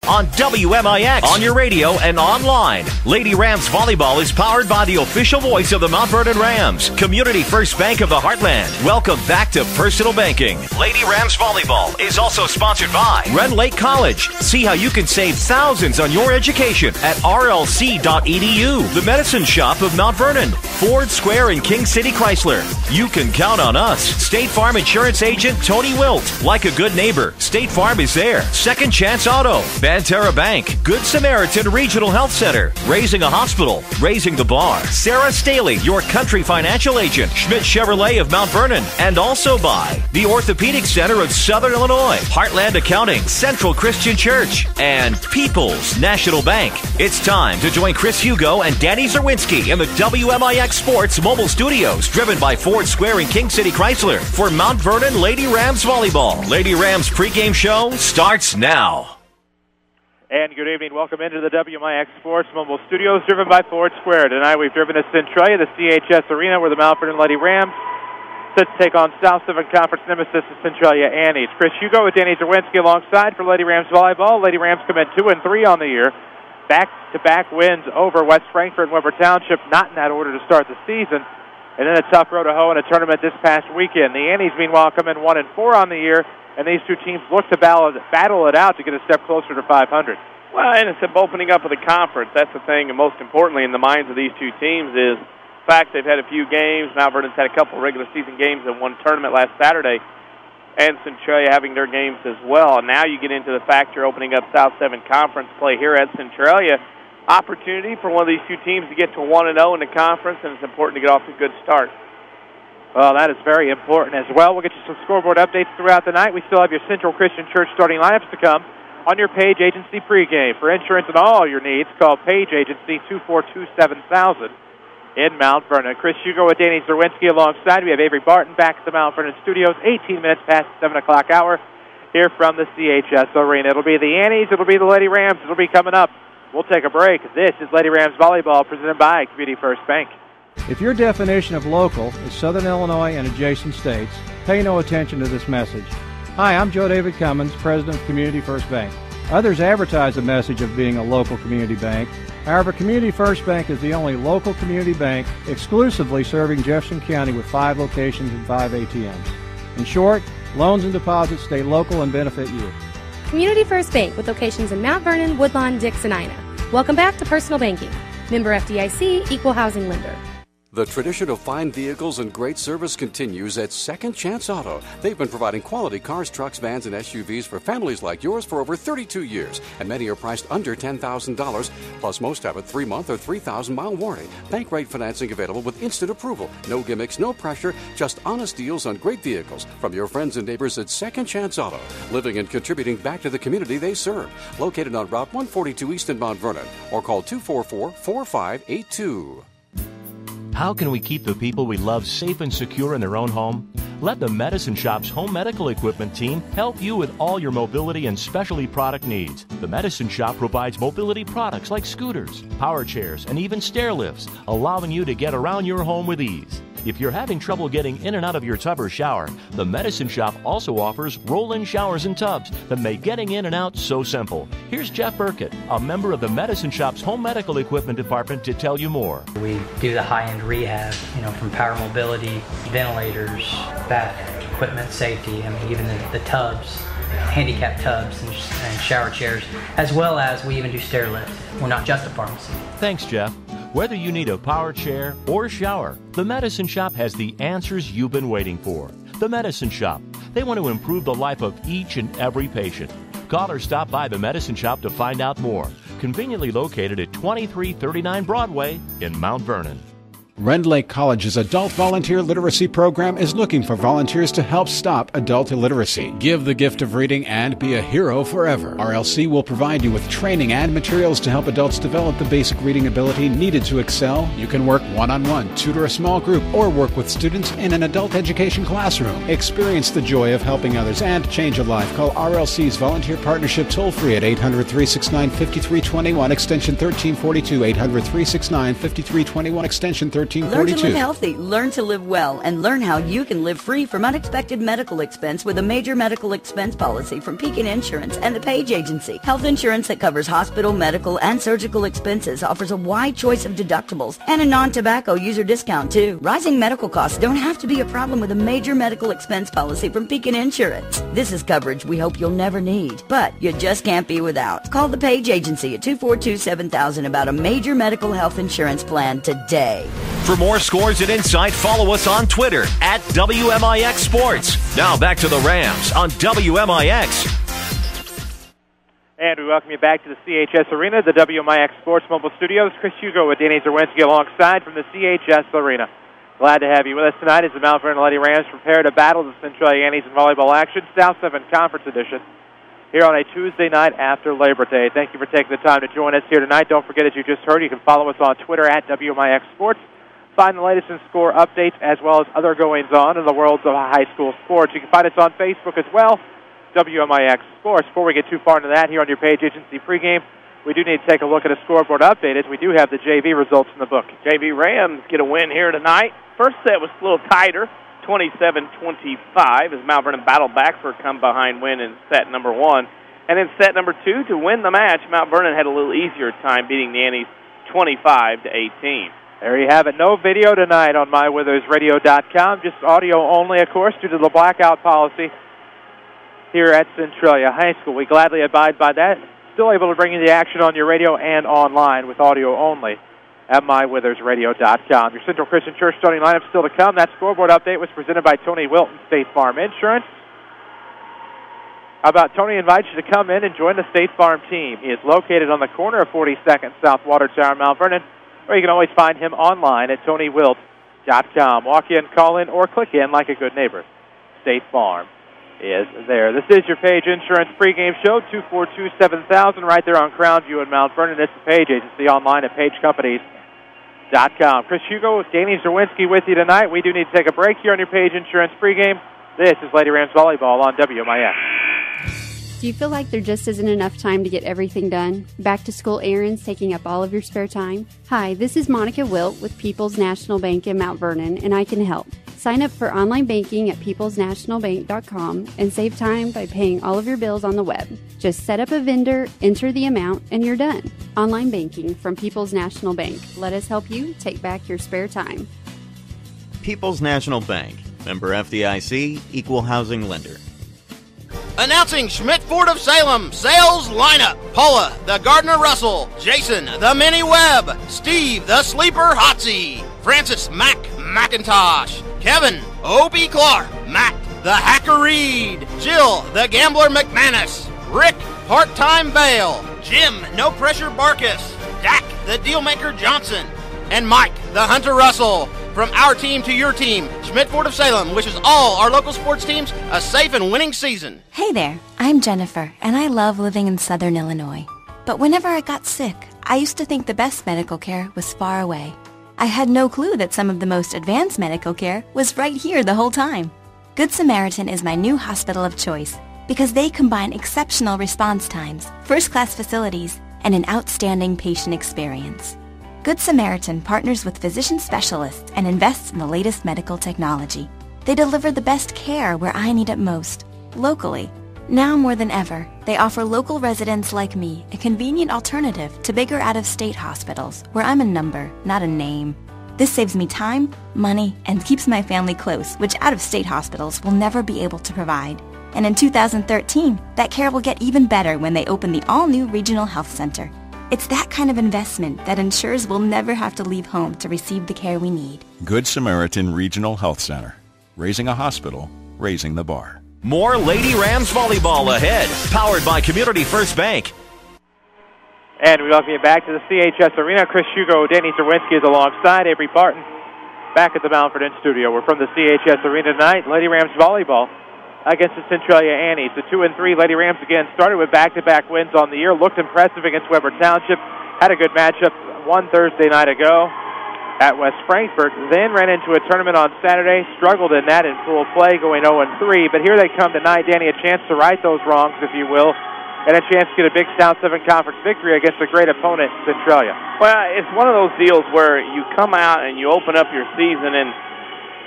on WMIX, on your radio and online. Lady Rams Volleyball is powered by the official voice of the Mount Vernon Rams, Community First Bank of the Heartland. Welcome back to Personal Banking. Lady Rams Volleyball is also sponsored by Rend Lake College. See how you can save thousands on your education at rlc.edu. The Medicine Shop of Mount Vernon, Ford Square and King City Chrysler. You can count on us. State Farm Insurance Agent Tony Wilt. Like a good neighbor, State Farm is there. Second Chance Auto, Banterra Bank, Good Samaritan Regional Health Center, Raising a Hospital, Raising the Bar, Sarah Staley, your country financial agent, Schmidt Chevrolet of Mount Vernon, and also by the Orthopedic Center of Southern Illinois, Heartland Accounting, Central Christian Church, and People's National Bank. It's time to join Chris Hugo and Danny Czerwinski in the WMIX Sports Mobile Studios, driven by Ford Square and King City Chrysler, for Mount Vernon Lady Rams Volleyball. Lady Rams pregame show starts now. And good evening. Welcome into the WMIX Sports Mobile Studios, driven by Ford Square. Tonight we've driven to Centralia, the CHS Arena, where the Mount Vernon Lady Rams set to take on South 7 Conference nemesis, the Centralia Annies. Chris Hugo with Danny Czerwinski alongside for Lady Rams Volleyball. Lady Rams come in 2-3 on the year. Back-to-back wins over West Frankfort and Weber Township, not in that order to start the season. And then a tough road to hoe in a tournament this past weekend. The Annies, meanwhile, come in 1-4 on the year, and these two teams look to battle it out to get a step closer to 500. Well, and it's opening up of the conference. That's the thing, and most importantly in the minds of these two teams is the fact they've had a few games. Mount Vernon's had a couple regular season games and one tournament last Saturday, and Centralia having their games as well. And now you get into the fact you're opening up South 7 Conference play here at Centralia. Opportunity for one of these two teams to get to 1-0 in the conference, and it's important to get off to a good start. Well, that is very important as well. We'll get you some scoreboard updates throughout the night. We still have your Central Christian Church starting lineups to come on your Page Agency pregame. For insurance and all your needs, call Page Agency 242-7000 in Mount Vernon. Chris Hugo with Danny Czerwinski alongside. We have Avery Barton back at the Mount Vernon studios, 18 minutes past the 7 o'clock hour here from the CHS Arena. It'll be the Annies, it'll be the Lady Rams, it'll be coming up. We'll take a break. This is Lady Rams Volleyball presented by Community First Bank. If your definition of local is Southern Illinois and adjacent states, pay no attention to this message. Hi, I'm Joe David Cummins, President of Community First Bank. Others advertise the message of being a local community bank. However, Community First Bank is the only local community bank exclusively serving Jefferson County with 5 locations and 5 ATMs. In short, loans and deposits stay local and benefit you. Community First Bank with locations in Mount Vernon, Woodlawn, Dix, and Ina. Welcome back to Personal Banking. Member FDIC, Equal Housing Lender. The tradition of fine vehicles and great service continues at Second Chance Auto. They've been providing quality cars, trucks, vans, and SUVs for families like yours for over 32 years, and many are priced under $10,000. Plus, most have a 3-month or 3,000-mile warranty. Bank rate financing available with instant approval. No gimmicks, no pressure, just honest deals on great vehicles from your friends and neighbors at Second Chance Auto, living and contributing back to the community they serve. Located on Route 142 East in Mount Vernon, or call 244-4582. How can we keep the people we love safe and secure in their own home? Let the Medicine Shop's home medical equipment team help you with all your mobility and specialty product needs. The Medicine Shop provides mobility products like scooters, power chairs, and even stair lifts, allowing you to get around your home with ease. If you're having trouble getting in and out of your tub or shower, the Medicine Shop also offers roll-in showers and tubs that make getting in and out so simple. Here's Jeff Burkett, a member of the Medicine Shop's home medical equipment department, to tell you more. We do the high-end rehab, from power mobility, ventilators, bath equipment, safety, even the tubs, handicap tubs and shower chairs, as well as we even do stair lifts. We're not just a pharmacy. Thanks, Jeff. Whether you need a power chair or shower, the Medicine Shop has the answers you've been waiting for. The Medicine Shop. They want to improve the life of each and every patient. Call or stop by the Medicine Shop to find out more. Conveniently located at 2339 Broadway in Mount Vernon. Rend Lake College's Adult Volunteer Literacy Program is looking for volunteers to help stop adult illiteracy. Give the gift of reading and be a hero forever. RLC will provide you with training and materials to help adults develop the basic reading ability needed to excel. You can work one-on-one, tutor a small group, or work with students in an adult education classroom. Experience the joy of helping others and change a life. Call RLC's Volunteer Partnership toll-free at 800-369-5321, extension 1342, 800-369-5321, extension 1342. 1342. Learn to live healthy, learn to live well, and learn how you can live free from unexpected medical expense with a major medical expense policy from Pekin Insurance and the Page Agency. Health insurance that covers hospital, medical, and surgical expenses offers a wide choice of deductibles and a non-tobacco user discount too. Rising medical costs don't have to be a problem with a major medical expense policy from Pekin Insurance. This is coverage we hope you'll never need, but you just can't be without. Call the Page Agency at 242-7000 about a major medical health insurance plan today. For more scores and insight, follow us on Twitter at WMIX Sports. Now back to the Rams on WMIX. And we welcome you back to the CHS Arena, the WMIX Sports Mobile Studios. Chris Hugo with Danny Czerwinski alongside from the CHS Arena. Glad to have you with us tonight as the Mount Vernon Lady Rams prepare to battle the Centralia Annies in volleyball action, South 7 Conference Edition, here on a Tuesday night after Labor Day. Thank you for taking the time to join us here tonight. Don't forget, as you just heard, you can follow us on Twitter at WMIX Sports. Find the latest in score updates as well as other goings-on in the worlds of high school sports. You can find us on Facebook as well, WMIX Sports. Before we get too far into that, here on your Page Agency pregame, we do need to take a look at a scoreboard update as we do have the JV results in the book. JV Rams get a win here tonight. First set was a little tighter, 27-25, as Mount Vernon battled back for a come-behind win in set number 1. And in set number 2, to win the match, Mount Vernon had a little easier time beating the Annies 25-18. There you have it. No video tonight on MyWithersRadio.com, just audio only, of course, due to the blackout policy here at Centralia High School. We gladly abide by that. Still able to bring you the action on your radio and online with audio only at MyWithersRadio.com. Your Central Christian Church starting lineup still to come. That scoreboard update was presented by Tony Wilton, State Farm Insurance. How about Tony invites you to come in and join the State Farm team. He is located on the corner of 42nd South Water Tower, Mount Vernon, or you can always find him online at TonyWilt.com. Walk in, call in, or click in like a good neighbor. State Farm is there. This is your Page Insurance pregame show, 242-7000, right there on Crown View in Mount Vernon. It's the Page Agency online at PageCompanies.com. Chris Hugo, Danny Czerwinski with you tonight. We do need to take a break here on your Page Insurance pregame. This is Lady Rams Volleyball on WMIX. Do you feel like there just isn't enough time to get everything done? Back to school errands taking up all of your spare time? Hi, this is Monica Wilt with People's National Bank in Mount Vernon, and I can help. Sign up for online banking at peoplesnationalbank.com and save time by paying all of your bills on the web. Just set up a vendor, enter the amount, and you're done. Online banking from People's National Bank. Let us help you take back your spare time. People's National Bank. Member FDIC, Equal Housing Lender. Announcing Schmidt Ford of Salem sales lineup. Paula, the Gardner Russell. Jason, the Minnie Webb. Steve, the Sleeper Hotsy. Francis Mac McIntosh. Kevin, O.B. Clark. Matt, the Hacker Reed. Jill, the Gambler McManus. Rick, Part-Time Bale. Jim, No Pressure Barkus. Dak, the Dealmaker Johnson. And Mike, the Hunter Russell. From our team to your team, Schmidt Ford of Salem wishes all our local sports teams a safe and winning season. Hey there, I'm Jennifer, and I love living in Southern Illinois. But whenever I got sick, I used to think the best medical care was far away. I had no clue that some of the most advanced medical care was right here the whole time. Good Samaritan is my new hospital of choice because they combine exceptional response times, first-class facilities, and an outstanding patient experience. Good Samaritan partners with physician specialists and invests in the latest medical technology. They deliver the best care where I need it most, locally. Now more than ever, they offer local residents like me a convenient alternative to bigger out-of-state hospitals where I'm a number, not a name. This saves me time, money, and keeps my family close, which out-of-state hospitals will never be able to provide. And in 2013, that care will get even better when they open the all-new Regional Health Center. It's that kind of investment that ensures we'll never have to leave home to receive the care we need. Good Samaritan Regional Health Center. Raising a hospital, raising the bar. More Lady Rams Volleyball ahead. Powered by Community First Bank. And we welcome you back to the CHS Arena. Chris Hugo, Danny Czerwinski is alongside Avery Barton back at the Mount Vernon studio. We're from the CHS Arena tonight. Lady Rams Volleyball against the Centralia Annies. The 2-3 Lady Rams again started with back-to-back wins on the year. Looked impressive against Weber Township. Had a good matchup one Thursday night ago at West Frankfort. Then ran into a tournament on Saturday. Struggled in that in full play, going 0-3. But here they come tonight, Danny, a chance to right those wrongs, if you will, and a chance to get a big South 7 Conference victory against a great opponent, Centralia. Well, it's one of those deals where you come out and you open up your season and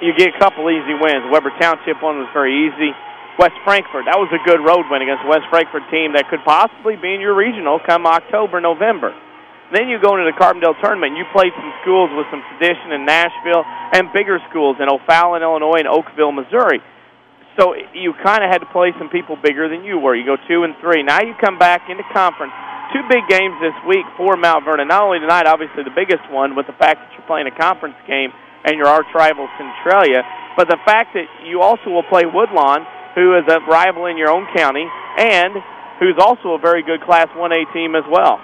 you get a couple easy wins. Weber Township one was very easy. West Frankfort, that was a good road win against a West Frankfort team that could possibly be in your regional come October, November. Then you go into the Carbondale tournament, and you played some schools with some tradition in Nashville and bigger schools in O'Fallon, Illinois, and Oakville, Missouri. So you kind of had to play some people bigger than you were. You go 2-3. Now you come back into conference. 2 big games this week for Mount Vernon. Not only tonight, obviously the biggest one, with the fact that you're playing a conference game and your arch rival Centralia, but the fact that you also will play Woodlawn, who is a rival in your own county, and who's also a very good Class 1A team as well.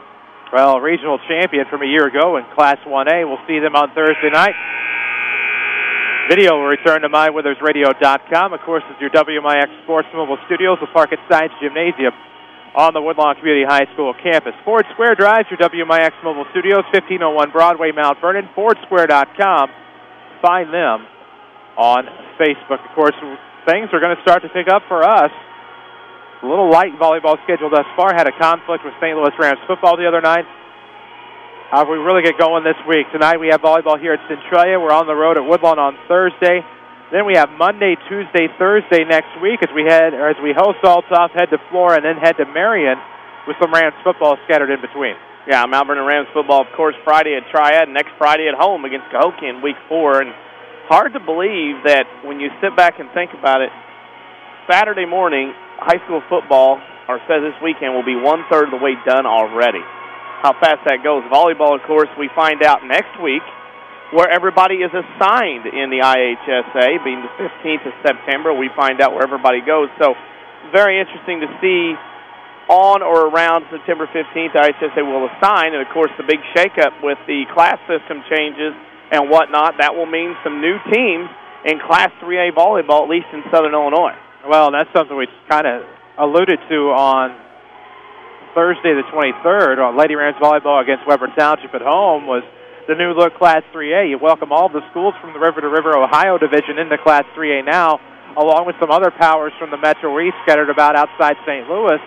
Well, regional champion from a year ago in Class 1A. We'll see them on Thursday night. Video will return to MyWithersRadio.com. Of course, it's your WMIX Sports Mobile Studios, the Park at Science Gymnasium on the Woodlawn Community High School campus. Ford Square drives your WMIX Mobile Studios, 1501 Broadway, Mount Vernon. FordSquare.com. Find them on Facebook. Of course, things are going to start to pick up for us. A little light volleyball schedule thus far. Had a conflict with St. Louis Rams football the other night. However, we really get going this week. Tonight we have volleyball here at Centralia. We're on the road at Woodlawn on Thursday. Then we have Monday, Tuesday, Thursday next week as we host Althoff, head to Flora, and then head to Marion with some Rams football scattered in between. Yeah, Mount Vernon Rams football, of course, Friday at Triad, next Friday at home against Cahokia in Week 4. And hard to believe that when you sit back and think about it, Saturday morning, high school football, or says this weekend, will be 1/3 of the way done already. How fast that goes. Volleyball, of course, we find out next week where everybody is assigned in the IHSA, being the 15th of September. We find out where everybody goes. So very interesting to see on or around September 15th, IHSA will assign. And, of course, the big shakeup with the class system changes and whatnot, that will mean some new teams in Class 3A volleyball, at least in Southern Illinois. Well, that's something we kind of alluded to on Thursday the 23rd on Lady Rams Volleyball against Weber Township at home was the new look Class 3A. You welcome all the schools from the River to River Ohio division into Class 3A now, along with some other powers from the Metro East scattered about outside St. Louis.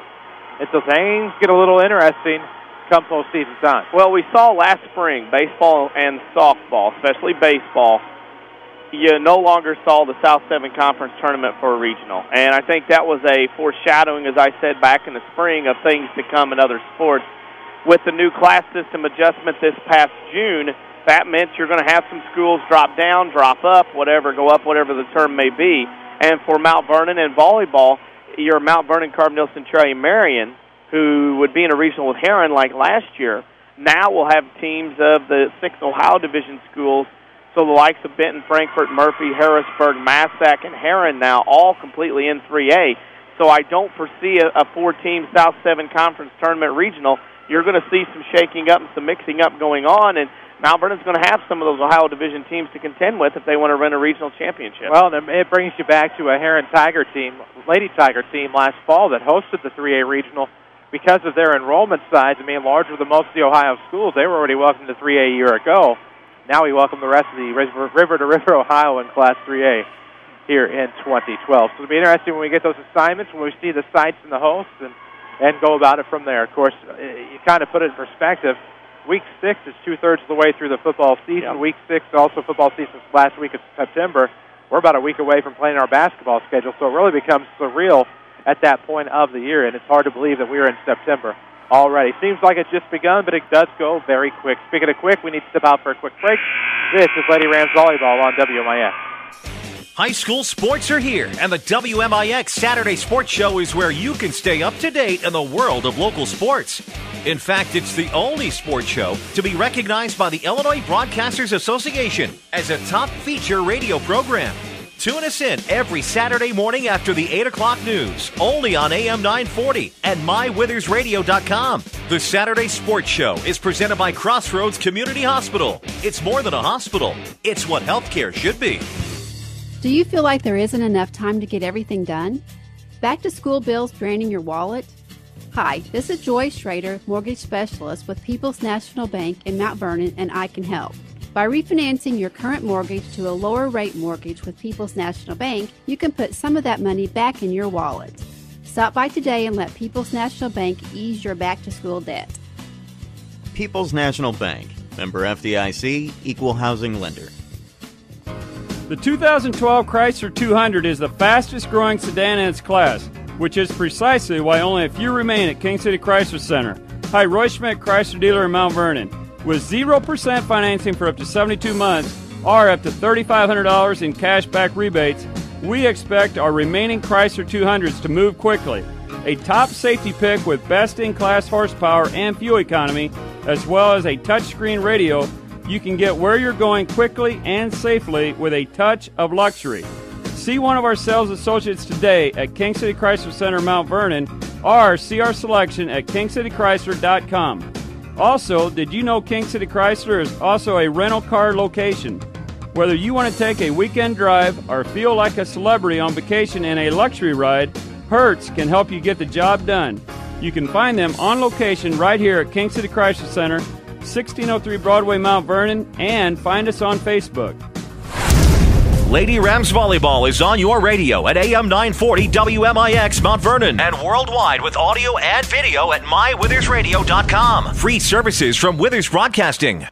And so things get a little interesting come postseason time. Well, we saw last spring baseball and softball, especially baseball, you no longer saw the South 7 Conference tournament for a regional. And I think that was a foreshadowing, as I said back in the spring, of things to come in other sports. With the new class system adjustment this past June, that meant you're going to have some schools drop down, drop up, whatever, go up, whatever the term may be. And for Mount Vernon and volleyball, your Mount Vernon, Carbondale, Centralia, Marion, who would be in a regional with Heron like last year, now will have teams of the 6 Ohio Division schools. So the likes of Benton, Frankfort, Murphy, Harrisburg, Massac, and Heron now all completely in 3A. So I don't foresee a 4-team South 7 Conference tournament regional. You're going to see some shaking up and some mixing up going on, and Mount Vernon's going to have some of those Ohio Division teams to contend with if they want to run a regional championship. Well, it brings you back to a Heron Tiger team, Lady Tiger team last fall that hosted the 3A regional because of their enrollment size and being larger than most of the Ohio schools. They were already welcomed to 3A a year ago. Now we welcome the rest of the River to River Ohio in Class 3A here in 2012. So it'll be interesting when we get those assignments, when we see the sites and the hosts, and go about it from there. Of course, you kind of put it in perspective. Week 6 is 2/3 of the way through the football season. Yep. Week 6, also football season last week of September. We're about a week away from playing our basketball schedule, so it really becomes surreal at that point of the year, and it's hard to believe that we're in September already. Seems like it's just begun, but it does go very quick. Speaking of quick, we need to step out for a quick break. This is Lady Rams Volleyball on WMIX. High school sports are here, and the WMIX Saturday Sports Show is where you can stay up to date in the world of local sports. In fact, it's the only sports show to be recognized by the Illinois Broadcasters Association as a top feature radio program. Tune us in every Saturday morning after the 8 o'clock news, only on AM 940 and MyWithersRadio.com. The Saturday Sports Show is presented by Crossroads Community Hospital. It's more than a hospital. It's what healthcare should be. Do you feel like there isn't enough time to get everything done? Back to school bills draining your wallet? Hi, this is Joy Schrader, mortgage specialist with People's National Bank in Mount Vernon, and I can help. By refinancing your current mortgage to a lower rate mortgage with People's National Bank, you can put some of that money back in your wallet. Stop by today and let People's National Bank ease your back-to-school debt. People's National Bank, member FDIC, equal housing lender. The 2012 Chrysler 200 is the fastest growing sedan in its class, which is precisely why only a few remain at King City Chrysler Center. Hi, Roy Schmidt, Chrysler dealer in Mount Vernon. With 0% financing for up to 72 months or up to $3,500 in cash-back rebates, we expect our remaining Chrysler 200s to move quickly. A top safety pick with best-in-class horsepower and fuel economy, as well as a touchscreen radio, you can get where you're going quickly and safely with a touch of luxury. See one of our sales associates today at King City Chrysler Center, Mount Vernon, or see our selection at kingcitychrysler.com. Also, did you know King City Chrysler is also a rental car location? Whether you want to take a weekend drive or feel like a celebrity on vacation in a luxury ride, Hertz can help you get the job done. You can find them on location right here at King City Chrysler Center, 1603 Broadway, Mount Vernon, and find us on Facebook. Lady Rams Volleyball is on your radio at AM 940 WMIX Mount Vernon and worldwide with audio and video at mywithersradio.com. Free services from Withers Broadcasting.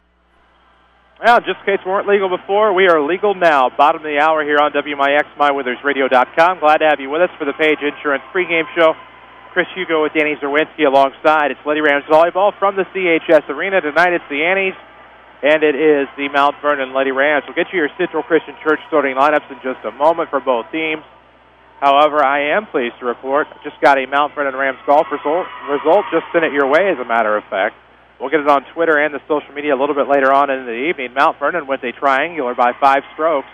Well, just in case we weren't legal before, we are legal now. Bottom of the hour here on WMIX, mywithersradio.com. Glad to have you with us for the Page Insurance pregame show. Chris Hugo with Danny Czerwinski alongside. It's Lady Rams Volleyball from the CHS Arena. Tonight it's the Annies, and it is the Mount Vernon Lady Rams. We'll get you your Central Christian Church starting lineups in just a moment for both teams. However, I am pleased to report, just got a Mount Vernon Rams golf result. Just sent it your way, as a matter of fact. We'll get it on Twitter and the social media a little bit later on in the evening. Mount Vernon went a triangular by 5 strokes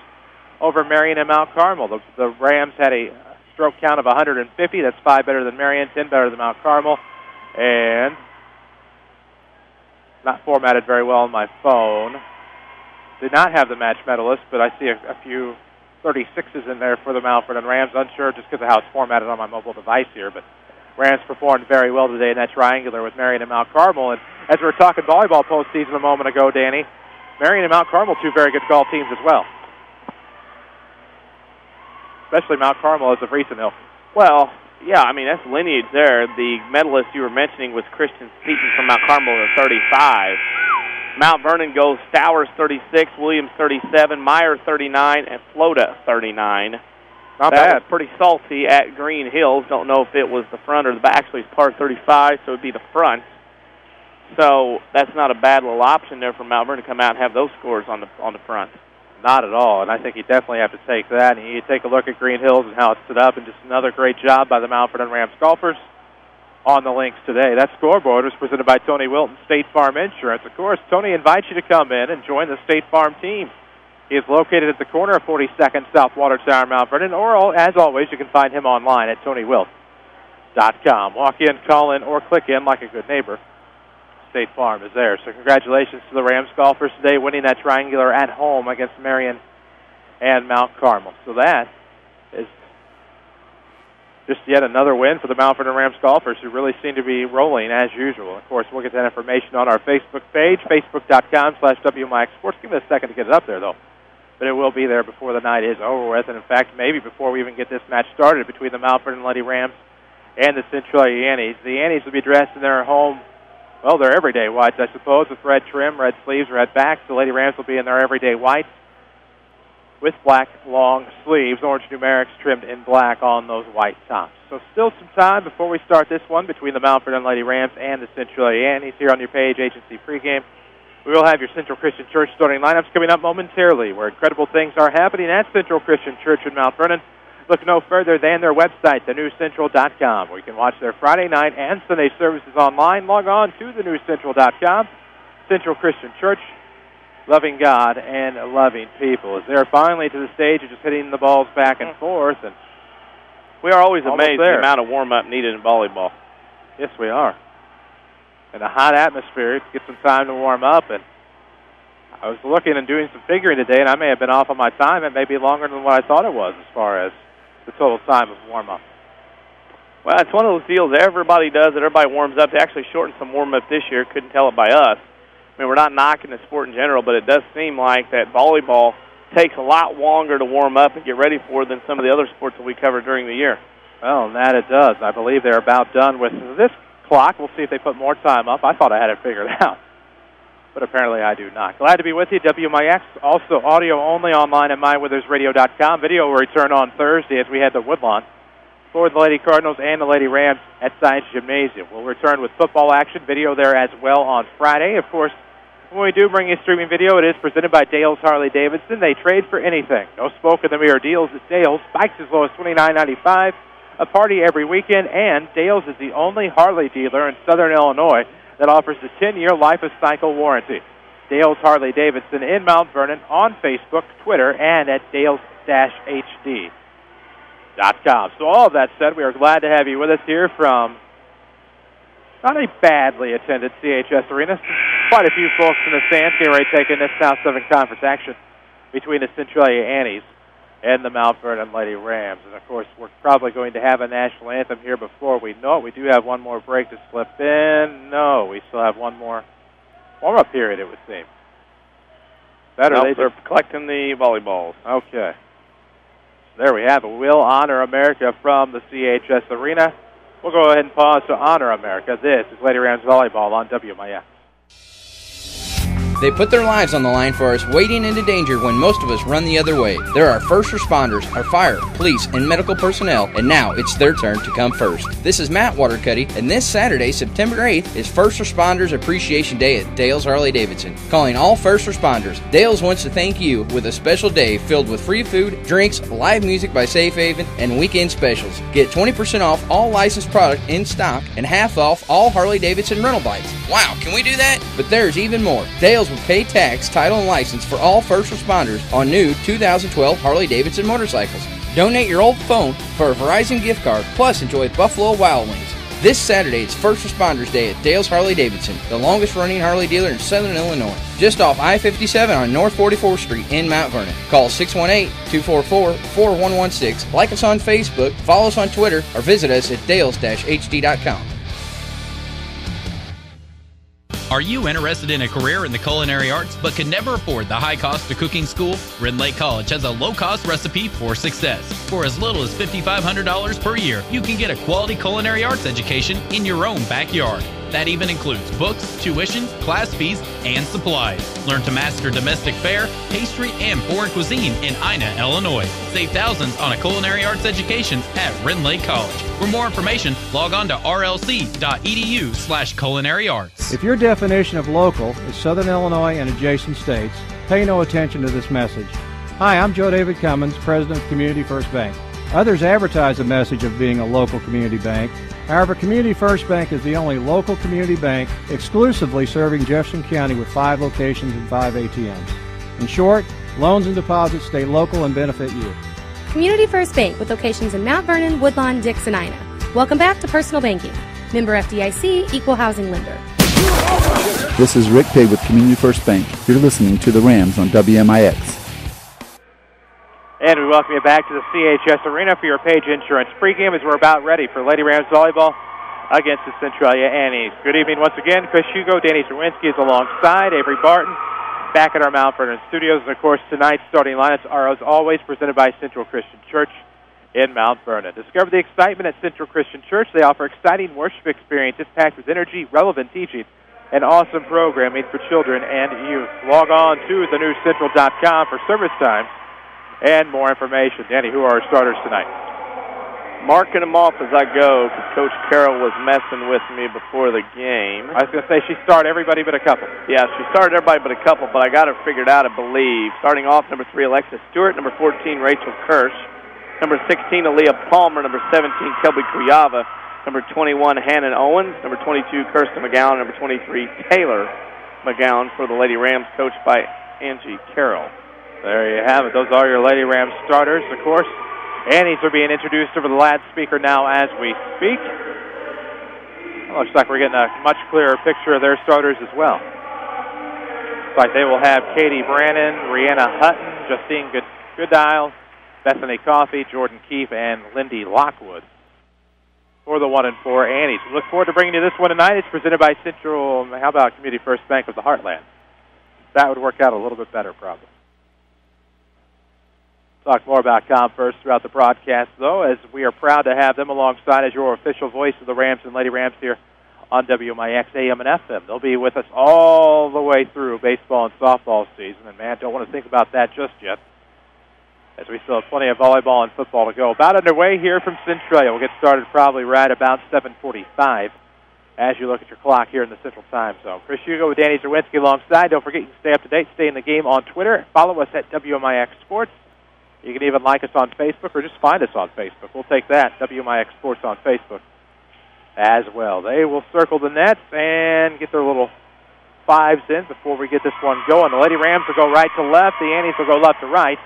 over Marion and Mount Carmel. The Rams had a stroke count of 150. That's 5 better than Marion, 10 better than Mount Carmel. And not formatted very well on my phone. Did not have the match medalists, but I see a few 36s in there for the Mount Vernon Rams. Unsure just because of how it's formatted on my mobile device here, but Rams performed very well today in that triangular with Marion and Mount Carmel. And as we were talking volleyball postseason a moment ago, Danny, Marion and Mount Carmel, two very good golf teams as well. Especially Mount Carmel as of recent. Well, yeah, I mean, that's lineage there. The medalist you were mentioning was Christian Seaton from Mount Carmel at 35. Mount Vernon goes Stowers 36, Williams 37, Meyer 39, and Flota 39. Not that bad. Was pretty salty at Green Hills. Don't know if it was the front or the back. Actually, it's par 35, so it would be the front. So that's not a bad little option there for Mount Vernon to come out and have those scores on the front. Not at all, and I think you definitely have to take that. And you take a look at Green Hills and how it's set up, and just another great job by the Mount Vernon Rams golfers on the links today. That scoreboard was presented by Tony Wilton, State Farm Insurance. Of course, Tony invites you to come in and join the State Farm team. He is located at the corner of 42nd South Water Tower, Mount Vernon, or, as always, you can find him online at TonyWilton.com. Walk in, call in, or click in like a good neighbor. State Farm is there. So congratulations to the Rams golfers today, winning that triangular at home against Marion and Mount Carmel. So that is just yet another win for the Mount Vernon Rams golfers, who really seem to be rolling as usual. Of course, we'll get that information on our Facebook page, facebook.com/WMIX Sports. Give me a second to get it up there, though. But it will be there before the night is over with. And, in fact, maybe before we even get this match started between the Mount Vernon Lady Rams and the Centralia Annies. The Annies will be dressed in their home, well, their everyday whites, I suppose, with red trim, red sleeves, red backs. The Lady Rams will be in their everyday whites with black long sleeves, orange numerics trimmed in black on those white tops. So still some time before we start this one between the Mount Vernon Lady Rams and the Centralia Annies here on your Page Agency pregame. We will have your Central Christian Church starting lineups coming up momentarily, where incredible things are happening at Central Christian Church in Mount Vernon. Look no further than their website, thenewcentral.com, where you can watch their Friday night and Sunday services online. Log on to thenewcentral.com. Central Christian Church, loving God and loving people. As they're finally to the stage of just hitting the balls back and forth. And we are always amazed at the amount of warm-up needed in volleyball. Yes, we are. In a hot atmosphere, to get some time to warm up. And I was looking and doing some figuring today, and I may have been off on my time. It may be longer than what I thought it was as far as the total time of warm-up. Well, it's one of those deals everybody does it. Everybody warms up. They actually shortened some warm-up this year. Couldn't tell it by us. I mean, we're not knocking the sport in general, but it does seem like that volleyball takes a lot longer to warm up and get ready for than some of the other sports that we cover during the year. Well, and that it does. I believe they're about done with this clock. We'll see if they put more time up. I thought I had it figured out, but apparently I do not. Glad to be with you, WMIX. Also audio only online at mywithersradio.com. Video will return on Thursday as we head to Woodlawn for the Lady Cardinals and the Lady Rams at Science Gymnasium. We'll return with football action, video there as well on Friday. Of course, when we do bring you streaming video, it is presented by Dale's Harley-Davidson. They trade for anything. No smoke-in-the-mirror deals at Dale's. Bikes as low as $29.95. A party every weekend, and Dale's is the only Harley dealer in Southern Illinois that offers a 10-year life-of-cycle warranty. Dale's Harley-Davidson in Mount Vernon on Facebook, Twitter, and at dales-hd.com. So all of that said, we are glad to have you with us here from not a badly attended CHS Arena. Quite a few folks in the stands getting ready to take in this South Southern Conference action between the Centralia Annies and the Mount Vernon Lady Rams. And, of course, we're probably going to have a national anthem here before we know it. We do have one more break to slip in. No, we still have one more warm-up period, it would seem. They're collecting the volleyballs. Okay. There we have it. We'll honor America from the CHS Arena. We'll go ahead and pause to honor America. This is Lady Rams Volleyball on WMIX. They put their lives on the line for us, wading into danger when most of us run the other way. They're our first responders, our fire, police, and medical personnel, and now it's their turn to come first. This is Matt Watercutty, and this Saturday, September 8th, is First Responders Appreciation Day at Dale's Harley-Davidson. Calling all first responders, Dale's wants to thank you with a special day filled with free food, drinks, live music by Safe Haven, and weekend specials. Get 20% off all licensed product in stock and half off all Harley-Davidson rental bikes. Wow, can we do that? But there's even more. Dale's will pay tax, title, and license for all first responders on new 2012 Harley-Davidson motorcycles. Donate your old phone for a Verizon gift card, plus enjoy Buffalo Wild Wings. This Saturday, it's First Responders Day at Dale's Harley-Davidson, the longest-running Harley dealer in Southern Illinois, just off I-57 on North 44th Street in Mount Vernon. Call 618-244-4116, like us on Facebook, follow us on Twitter, or visit us at dales-hd.com. Are you interested in a career in the culinary arts but can never afford the high cost of cooking school? Wren Lake College has a low-cost recipe for success. For as little as $5,500 per year, you can get a quality culinary arts education in your own backyard. That even includes books, tuition, class fees, and supplies. Learn to master domestic fare, pastry, and foreign cuisine in Ina, Illinois. Save thousands on a culinary arts education at Wren Lake College. For more information, log on to rlc.edu/culinary arts. If your definition of local is Southern Illinois and adjacent states, pay no attention to this message. Hi, I'm Joe David Cummins, President of Community First Bank. Others advertise the message of being a local community bank. However, Community First Bank is the only local community bank exclusively serving Jefferson County with 5 locations and 5 ATMs. In short, loans and deposits stay local and benefit you. Community First Bank with locations in Mount Vernon, Woodlawn, Dix, and Ina. Welcome back to Personal Banking. Member FDIC, Equal Housing Lender. This is Rick Pig with Community First Bank. You're listening to the Rams on WMIX. And we welcome you back to the CHS Arena for your Page Insurance pregame as we're about ready for Lady Rams Volleyball against the Centralia Annies. Good evening once again. Chris Hugo, Danny Czerwinski is alongside. Avery Barton back at our Mount Vernon studios. And, of course, tonight's starting lineups are, as always, presented by Central Christian Church in Mount Vernon. Discover the excitement at Central Christian Church. They offer exciting worship experiences packed with energy, relevant teaching, and awesome programming for children and youth. Log on to thenewscentral.com for service times and more information. Danny, who are our starters tonight? Marking them off as I go because Coach Carroll was messing with me before the game. I was going to say she started everybody but a couple. Yeah, she started everybody but a couple, but I got her figured out, I believe. Starting off, number 3, Alexis Stewart. Number 14, Rachel Kirsch. Number 16, Aaliyah Palmer. Number 17, Kelby Kuyava. Number 21, Hannah Owens. Number 22, Kirsten McGowan. Number 23, Taylor McGowan for the Lady Rams, coached by Angie Carroll. There you have it. Those are your Lady Rams starters, of course. Annies are being introduced over the loudspeaker now as we speak. It looks like we're getting a much clearer picture of their starters as well. Looks like they will have Katie Brannon, Rihanna Hutton, Justine Goodile, Bethany Coffey, Jordan Keefe, and Lindy Lockwood for the 1 and 4 Annies. We look forward to bringing you this one tonight. It's presented by Central, how about Community First Bank of the Heartland? That would work out a little bit better, probably. Talk more about Converse throughout the broadcast, though, as we are proud to have them alongside as your official voice of the Rams and Lady Rams here on WMIX AM and FM. They'll be with us all the way through baseball and softball season, and, man, don't want to think about that just yet, as we still have plenty of volleyball and football to go. About underway here from Centralia. We'll get started probably right about 7:45 as you look at your clock here in the Central Time Zone. Chris Hugo with Danny Czerwinski alongside. Don't forget you can stay up to date, stay in the game on Twitter. Follow us at WMIX Sports. You can even like us on Facebook or just find us on Facebook. We'll take that, WMIX Sports on Facebook as well. They will circle the nets and get their little fives in before we get this one going. The Lady Rams will go right to left. The Annies will go left to right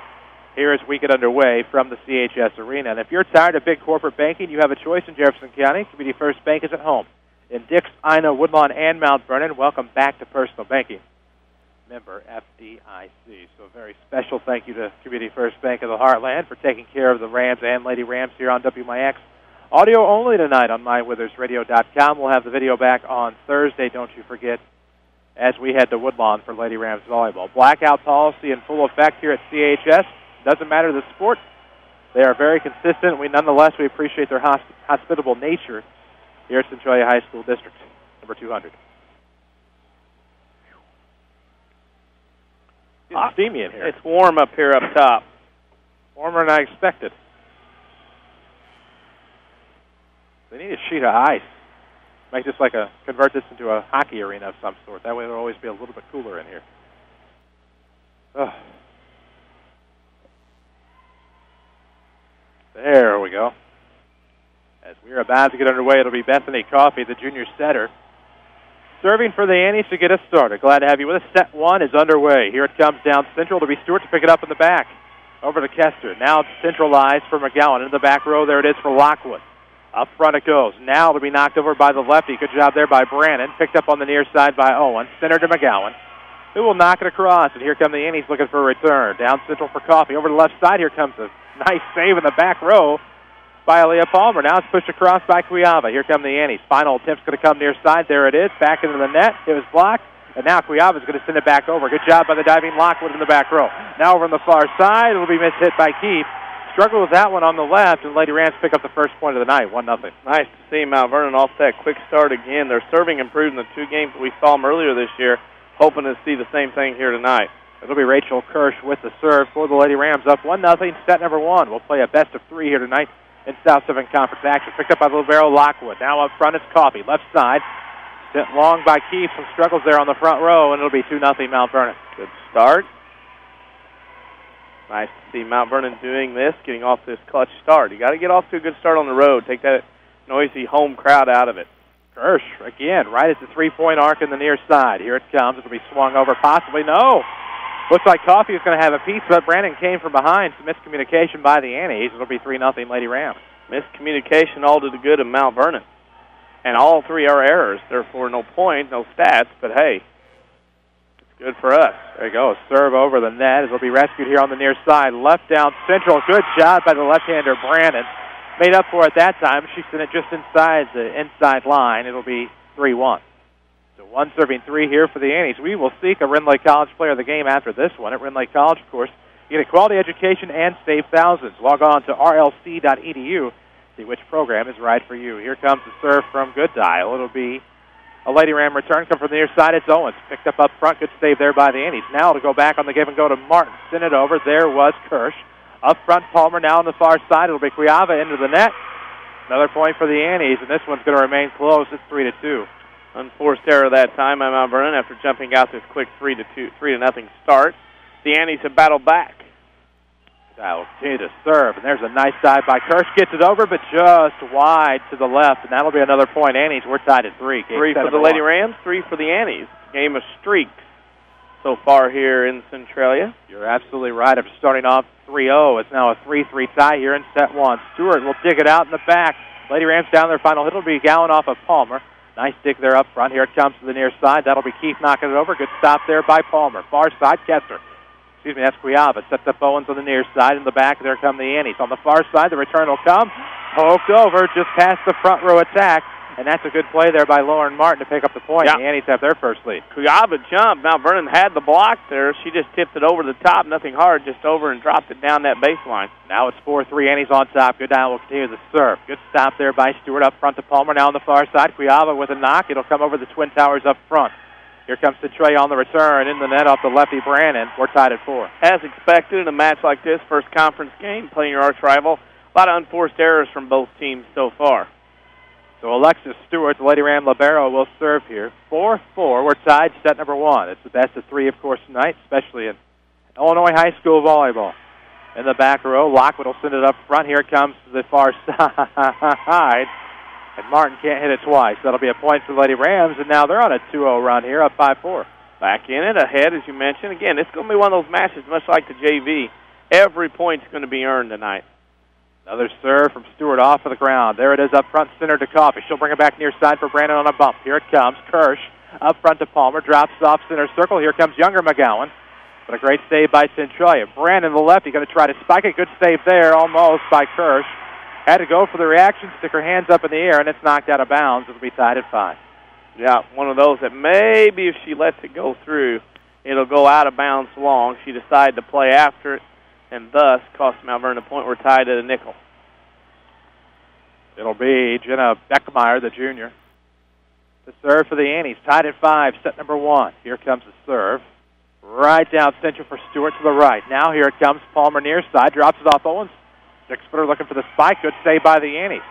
here as we get underway from the CHS Arena. And if you're tired of big corporate banking, you have a choice in Jefferson County. Community First Bank is at home in Dix, Ina, Woodlawn, and Mount Vernon. Welcome back to Personal Banking. Member FDIC. So a very special thank you to Community First Bank of the Heartland for taking care of the Rams and Lady Rams here on WMIX. Audio only tonight on mywithersradio.com. We'll have the video back on Thursday, don't you forget, as we head to Woodlawn for Lady Rams volleyball. Blackout policy in full effect here at CHS. Doesn't matter the sport. They are very consistent. Nonetheless, we appreciate their hospitable nature here at Centralia High School District, number 200. It's steamy in here. It's warm up here up top. Warmer than I expected. They need a sheet of ice. Convert this into a hockey arena of some sort. That way it'll always be a little bit cooler in here. Oh. There we go. As we're about to get underway, it'll be Bethany Coffey, the junior setter, serving for the Annies to get us started. Glad to have you with us. Set one is underway. Here it comes down Central. It'll be Stewart to pick it up in the back. Over to Kester. Now it's centralized for McGowan. In the back row, there it is for Lockwood. Up front it goes. Now it'll be knocked over by the lefty. Good job there by Brannon. Picked up on the near side by Owen. Center to McGowan, who will knock it across. And here come the Annies looking for a return. Down Central for Coffey. Over to the left side, here comes a nice save in the back row by Aaliyah Palmer. Now it's pushed across by Cuiava. Here come the Annies. Final attempt's going to come near side. There it is. Back into the net. It was blocked. And now Cuiava's going to send it back over. Good job by the diving Lockwood in the back row. Now over on the far side, it'll be mishit by Keith. Struggled with that one on the left, and Lady Rams pick up the first point of the night, 1-0. Nice to see Mount Vernon off that quick start again. Their serving improved in the two games that we saw them earlier this year. Hoping to see the same thing here tonight. It'll be Rachel Kirsch with the serve for the Lady Rams, up 1-0, set number one. We'll play a best of three here tonight in South Southern Conference action. Picked up by Libero Lockwood. Now up front, it's Coffey. Left side, sent long by Keith. Some struggles there on the front row, and it'll be 2-0 Mount Vernon. Good start. Nice to see Mount Vernon doing this, getting off this clutch start. You got to get off to a good start on the road. Take that noisy home crowd out of it. Kirsch, again, right at the three-point arc in the near side. Here it comes. It'll be swung over. Possibly, no. Looks like Coffey is going to have a piece, but Brandon came from behind. Some miscommunication by the Annies. It'll be 3-0 Lady Rams. Miscommunication all to the good of Mount Vernon. And all three are errors. Therefore, no point, no stats, but hey, it's good for us. There you go. Serve over the net. It'll be rescued here on the near side. Left down Central. Good job by the left-hander, Brandon. Made up for it that time. She sent it just inside the inside line. It'll be 3-1. So one serving three here for the Annies. We will seek a Rindley College player of the game after this one. At Rindley College, of course, you get a quality education and save thousands. Log on to rlc.edu. See which program is right for you. Here comes the serve from Gooddial. It'll be a Lady Ram return. Come from the near side. It's Owens. Picked up front. Good save there by the Annies. Now to go back on the give and go to Martin. Send it over. There was Kirsch. Up front, Palmer. Now on the far side, it'll be Cuiava into the net. Another point for the Annies, and this one's going to remain close. It's 3-2. Unforced error that time by Mount Vernon after jumping out this quick 3-0 start. The Annies have battled back. That'll continue to serve, and there's a nice dive by Kirsch. Gets it over, but just wide to the left, and that'll be another point. Annies, we're tied at 3. Three for the Lady Rams, 3 for the Annies. Game of streaks so far here in Centralia. You're absolutely right. After starting off 3-0, it's now a 3-3 tie here in set one. Stewart will dig it out in the back. Lady Rams down their final hit. It'll be Gowan off of Palmer. Nice dig there up front. Here it comes to the near side. That'll be Keith knocking it over. Good stop there by Palmer. Far side, Kester. Excuse me, that's Cuiava. Sets up Owens on the near side. In the back, there come the Annies. On the far side, the return will come. Poked over just past the front row attack. and that's a good play there by Lauren Martin to pick up the point. Yeah. The Annies have their first lead. Kuyava jumped. Mount Vernon had the block there. She just tipped it over the top. Nothing hard, just over and dropped it down that baseline. Now it's 4-3. Annies on top. Good down will continue the serve. Good stop there by Stewart up front to Palmer. Now on the far side. Kuyava with a knock. It'll come over the Twin Towers up front. Here comes Centralia on the return. In the net off the lefty Brandon. We're tied at 4. As expected in a match like this, first conference game, playing your arch rival, a lot of unforced errors from both teams so far. So Alexis Stewart, the Lady Ram libero, will serve here. 4-4. We're tied, set number 1. It's the best of 3, of course, tonight, especially in Illinois high school volleyball. In the back row, Lockwood will send it up front. Here it comes to the far side. And Martin can't hit it twice. That'll be a point for the Lady Rams, and now they're on a 2-0 run here, up 5-4. Back in it, ahead, as you mentioned. Again, it's going to be one of those matches, much like the JV. Every point's going to be earned tonight. Another serve from Stewart off of the ground. There it is up front, center to Coffey. She'll bring it back near side for Brandon on a bump. Here it comes. Kirsch up front to Palmer. Drops off center circle. Here comes Younger McGowan. But a great save by Centralia. Brandon, the lefty, going to try to spike it. Good save there, almost, by Kirsch. Had to go for the reaction, stick her hands up in the air, and it's knocked out of bounds. It'll be tied at 5. Yeah, one of those that maybe if she lets it go through, it'll go out of bounds long. She decided to play after it, and thus cost Mount Vernon a point. We're tied at a nickel. It'll be Jenna Beckmeyer, the junior. The serve for the Annies, tied at 5, set number 1. Here comes the serve. Right down central for Stewart to the right. Now here it comes. Palmer near side, drops it off Owens. 6-footer looking for the spike. Good save by the Annies.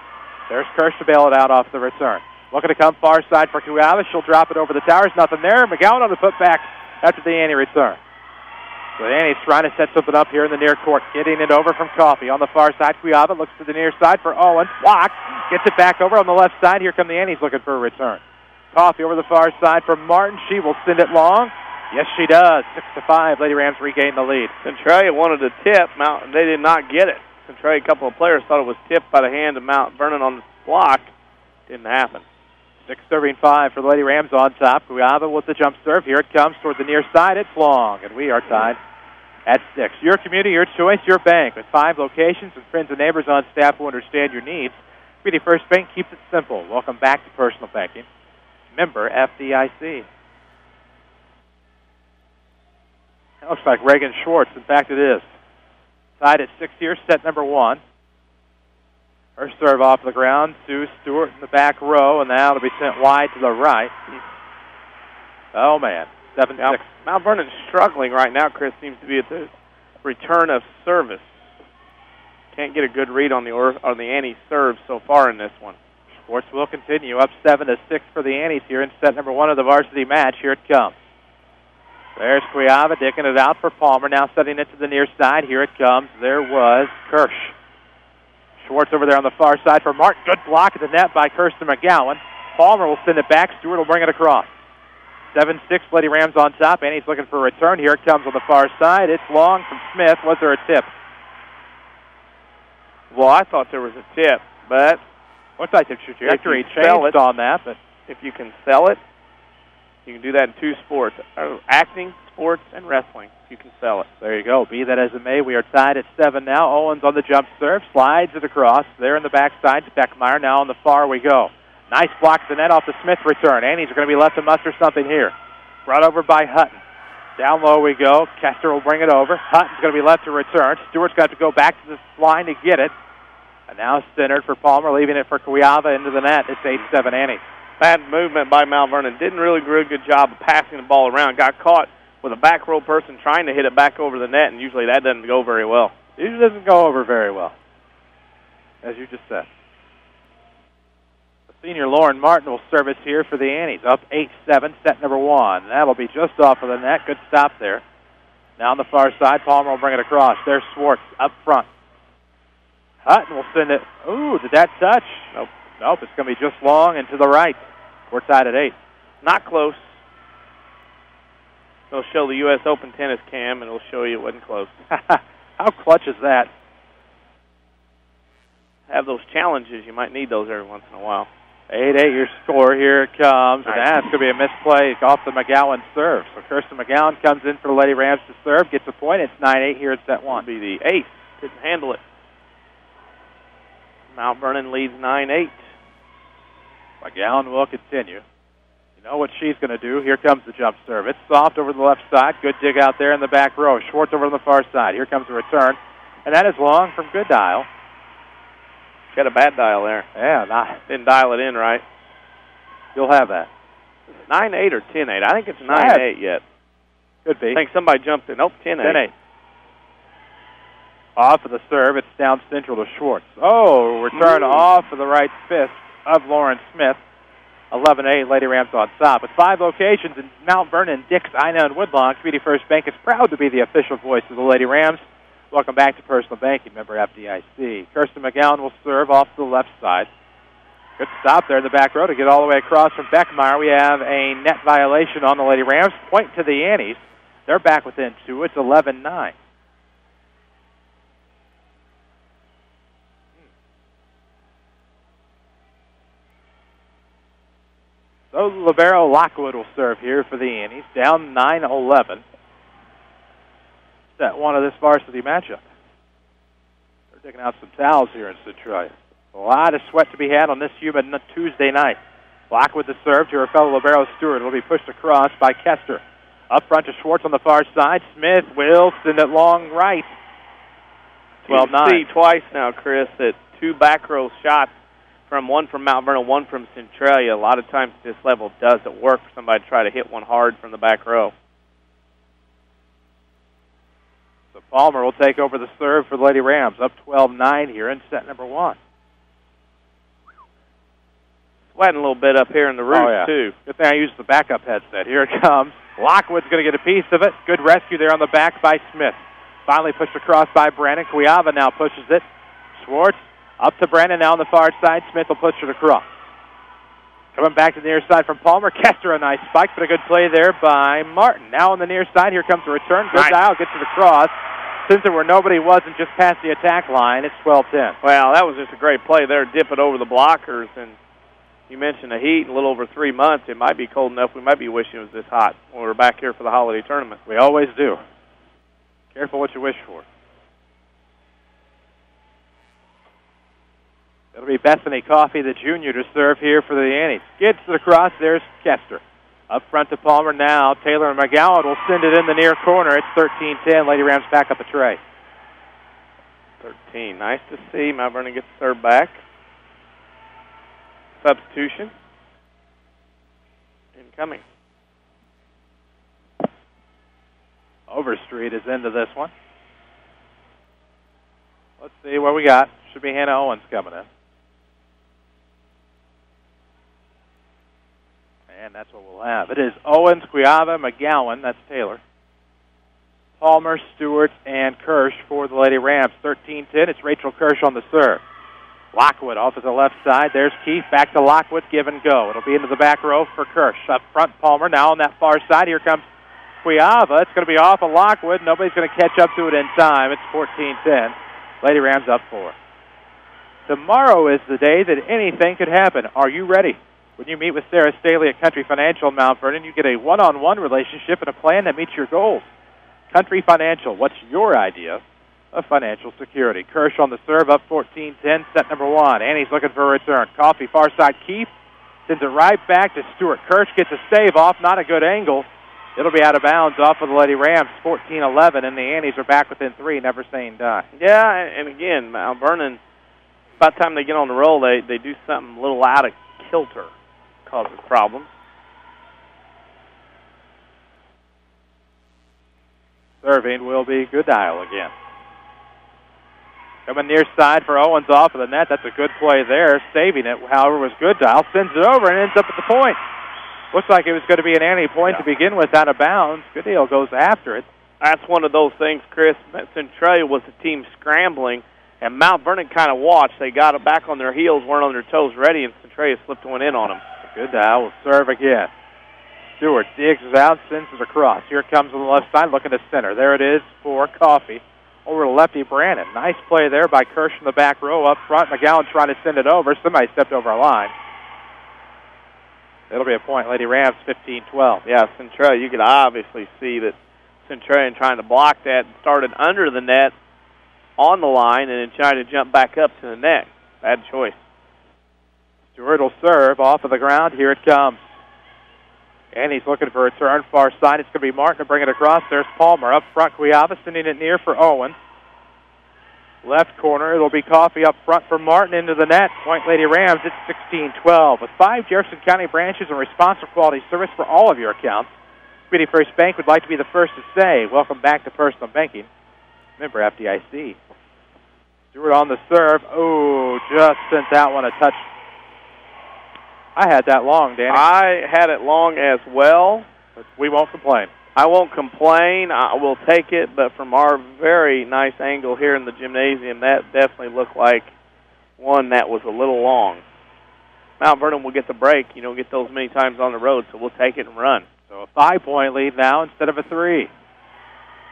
There's Kirsch to bail it out off the return. Looking to come far side for Kuyava. She'll drop it over the towers. Nothing there. McGowan on the putback after the Annie return. So the Annie's trying to set something up here in the near court. Getting it over from Coffey. On the far side, Kuyava looks to the near side for Owens. Blocked. Gets it back over on the left side. Here come the Annies looking for a return. Coffey over the far side for Martin. She will send it long. Yes, she does. 6-5. Lady Rams regain the lead. Centralia wanted to tip. They did not get it. Centralia, a couple of players thought it was tipped by the hand of Mount Vernon on the block. Didn't happen. 6-5 for the Lady Rams on top. Kuyava with the jump serve. Here it comes toward the near side. It's long, and we are tied at 6. Your community, your choice, your bank. With 5 locations and friends and neighbors on staff who understand your needs, Community First Bank keeps it simple. Welcome back to Personal Banking. Member FDIC. That looks like Reagan Schwartz. In fact, it is. Tied at 6 here, set number 1. Her serve off the ground to Stewart in the back row, and now it'll be sent wide to the right. Oh, man. 7-6. Mount Vernon's struggling right now, Chris, seems to be at the return of service. Can't get a good read on the Annie serve so far in this one. Schwartz will continue up 7-6 for the Annies here in set number 1 of the varsity match. Here it comes. There's Kuyava dicking it out for Palmer. Now setting it to the near side. Here it comes. There was Kirsch. Schwartz over there on the far side for Martin. Good block at the net by Kirsten McGowan. Palmer will send it back. Stewart will bring it across. 7-6, Lady Rams on top. Annie's looking for a return. Here it comes on the far side. It's long from Smith. Was there a tip? Well, I thought there was a tip, but looks like the trajectory changed on that. But if you can sell it, you can do that in 2 sports, acting, sports, and wrestling. You can sell it. There you go. Be that as it may, we are tied at 7 now. Owens on the jump serve, slides it across. There in the backside to Beckmeyer. Now on the far we go. Nice block to the net off the Smith return. Annies are going to be left to muster something here. Brought over by Hutton. Down low we go. Kester will bring it over. Hutton's going to be left to return. Stewart's got to go back to the line to get it. And now centered for Palmer, leaving it for Kuyava into the net. It's 8-7 Annies. Bad movement by Mount Vernon. Didn't really do a good job of passing the ball around. Got caught with a back row person trying to hit it back over the net, and usually that doesn't go very well. Usually doesn't go over very well, as you just said. The senior Lauren Martin will service here for the Annies. Up 8-7, set number 1. That'll be just off of the net. Good stop there. Now on the far side, Palmer will bring it across. There's Schwartz up front. Hutton will send it. Ooh, did that touch? Nope. Nope, it's going to be just long and to the right. We're tied at 8. Not close. It'll show the U.S. Open tennis cam, and it'll show you it wasn't close. How clutch is that? Have those challenges. You might need those every once in a while. 8-8 your score. Here it comes. Nice. And that's going to be a misplay off the McGowan serve. So Kirsten McGowan comes in for the Lady Rams to serve, gets a point. It's 9-8 here at set 1. It'll be the ace. Didn't handle it. Mount Vernon leads 9-8. McGowan will continue. You know what she's going to do. Here comes the jump serve. It's soft over the left side. Good dig out there in the back row. Schwartz over on the far side. Here comes the return. And that is long from good dial. Got a bad dial there. Yeah, didn't dial it in right. You'll have that. 9-8 or 10-8? I think it's 9-8 yet. Could be. I think somebody jumped in. Nope, 10-8. 10-8. Off of the serve. It's down central to Schwartz. Oh, return off of the right fist of Lauren Smith. 11-8, Lady Rams on top. With 5 locations in Mount Vernon, Dix, Ina, and Woodlawn, Community First Bank is proud to be the official voice of the Lady Rams. Welcome back to Personal Banking, member FDIC. Kirsten McGowan will serve off to the left side. Good stop there in the back row to get all the way across from Beckmeyer. We have a net violation on the Lady Rams. Point to the Annies. They're back within 2. It's 11-9. So libero Lockwood will serve here for the Annies. Down 9-11. Set one of this varsity matchup. They're taking out some towels here in Centralia. A lot of sweat to be had on this humid Tuesday night. Lockwood the serve to her fellow libero Stewart. It'll be pushed across by Kester. Up front to Schwartz on the far side. Smith will send it long right. 12-9. You see twice now, Chris, that 2 back row shots one from Mount Vernon, one from Centralia. A lot of times at this level doesn't work for somebody to try to hit one hard from the back row. So Palmer will take over the serve for the Lady Rams. Up 12-9 here in set number 1. Sweating a little bit up here in the roof, too. Good thing I used the backup headset. Here it comes. Lockwood's going to get a piece of it. Good rescue there on the back by Smith. Finally pushed across by Brandon. Cuiava now pushes it. Schwartz up to Brandon now on the far side. Smith will push it across. Coming back to the near side from Palmer. Kester, a nice spike, but a good play there by Martin. Now on the near side, here comes the return. Good dial, gets it across. Since there were nobody wasn't just past the attack line, it's 12-10. Well, that was just a great play there. Dip it over the blockers. And you mentioned the heat, a little over 3 months. It might be cold enough. We might be wishing it was this hot when we're back here for the holiday tournament. We always do. Careful what you wish for. It'll be Bethany Coffey, the junior, to serve here for the Annies. Gets it across. There's Kester. Up front to Palmer now. Taylor and McGowan will send it in the near corner. It's 13-10. Lady Rams back up a tray. 13. Nice to see. Mount Vernon gets the serve back. Substitution. Incoming. Overstreet is into this one. Let's see what we got. Should be Hannah Owens coming in. And that's what we'll have. It is Owens, Cuiava, McGowan, that's Taylor, Palmer, Stewart, and Kirsch for the Lady Rams. 13-10, it's Rachel Kirsch on the serve. Lockwood off to the left side. There's Keith, back to Lockwood, give and go. It'll be into the back row for Kirsch. Up front, Palmer, now on that far side. Here comes Cuiava. It's going to be off of Lockwood. Nobody's going to catch up to it in time. It's 14-10. Lady Rams up 4. Tomorrow is the day that anything could happen. Are you ready? When you meet with Sarah Staley at Country Financial in Mount Vernon, you get a one-on-one relationship and a plan that meets your goals. Country Financial, what's your idea of financial security? Kirsch on the serve, up 14-10, set number 1. Annie's looking for a return. Coffey, far side, Keith sends it right back to Stewart. Kirsch gets a save off, not a good angle. It'll be out of bounds off of the Lady Rams, 14-11, and the Annies are back within 3, never saying die. Yeah, and again, Mount Vernon, by the time they get on the roll, they do something a little out of kilter. Causes problems. Serving will be Goodile again. Coming near side for Owens off of the net. That's a good play there. Saving it, however, was Goodile. Sends it over and ends up at the point. Looks like it was going to be an Annie point to begin with, out of bounds. Goodile goes after it. That's one of those things, Chris. Centralia was the team scrambling, and Mount Vernon kind of watched. They got it back on their heels, weren't on their toes ready, and Centralia slipped one in on them. Goodile will serve again. Stewart digs it out, sends it across. Here it comes on the left side, looking to center. There it is for Coffey. Over to lefty Brandon. Nice play there by Kirsch in the back row. Up front, McGowan trying to send it over. Somebody stepped over a line. It'll be a point. Lady Rams 15-12. Yeah, Centralia, you could obviously see that Centralia trying to block that started under the net on the line and then trying to jump back up to the net. Bad choice. Stewart will serve off of the ground. Here it comes. And he's looking for a turn. Far side, it's going to be Martin to bring it across. There's Palmer up front. Cuiava sending it near for Owen. Left corner, it'll be Coffee up front for Martin into the net. Point Lady Rams, it's 16-12. With 5 Jefferson County branches and responsive quality service for all of your accounts, Community First Bank would like to be the first to say, welcome back to personal banking. Member FDIC. Stewart on the serve. Oh, just sent that one a touch. I had that long, Danny. I had it long as well. But we won't complain. I won't complain. I will take it, but from our very nice angle here in the gymnasium, that definitely looked like one that was a little long. Mount Vernon will get the break. You don't get those many times on the road, so we'll take it and run. So a 5-point lead now instead of a 3.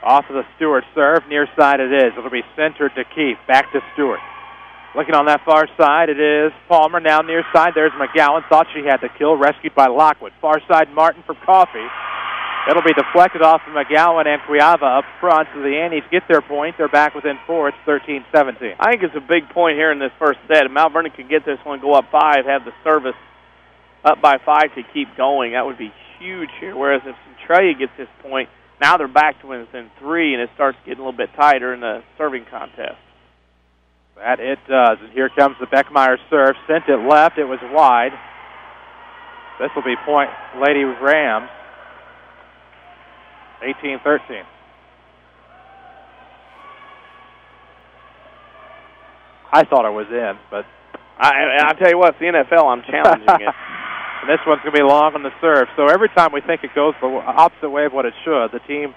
Off of the Stewart serve, near side it is. It'll be centered to Keefe. Back to Stewart. Looking on that far side, it is Palmer. Now near side, there's McGowan. Thought she had the kill. Rescued by Lockwood. Far side, Martin from Coffee. It'll be deflected off of McGowan and Cuiava up front. So the Annies get their point. They're back within 4. It's 13-17. I think it's a big point here in this first set. If Mount Vernon could get this one, go up 5, have the service up by 5 to keep going, that would be huge here. Whereas if Centralia gets this point, now they're back to within 3, and it starts getting a little bit tighter in the serving contest. That it does. And here comes the Beckmeyer serve. Sent it left. It was wide. This will be point Lady Rams. 18-13. I thought it was in, but I'll tell you what, it's the NFL. I'm challenging it. And this one's going to be long on the serve. So every time we think it goes the opposite way of what it should, the team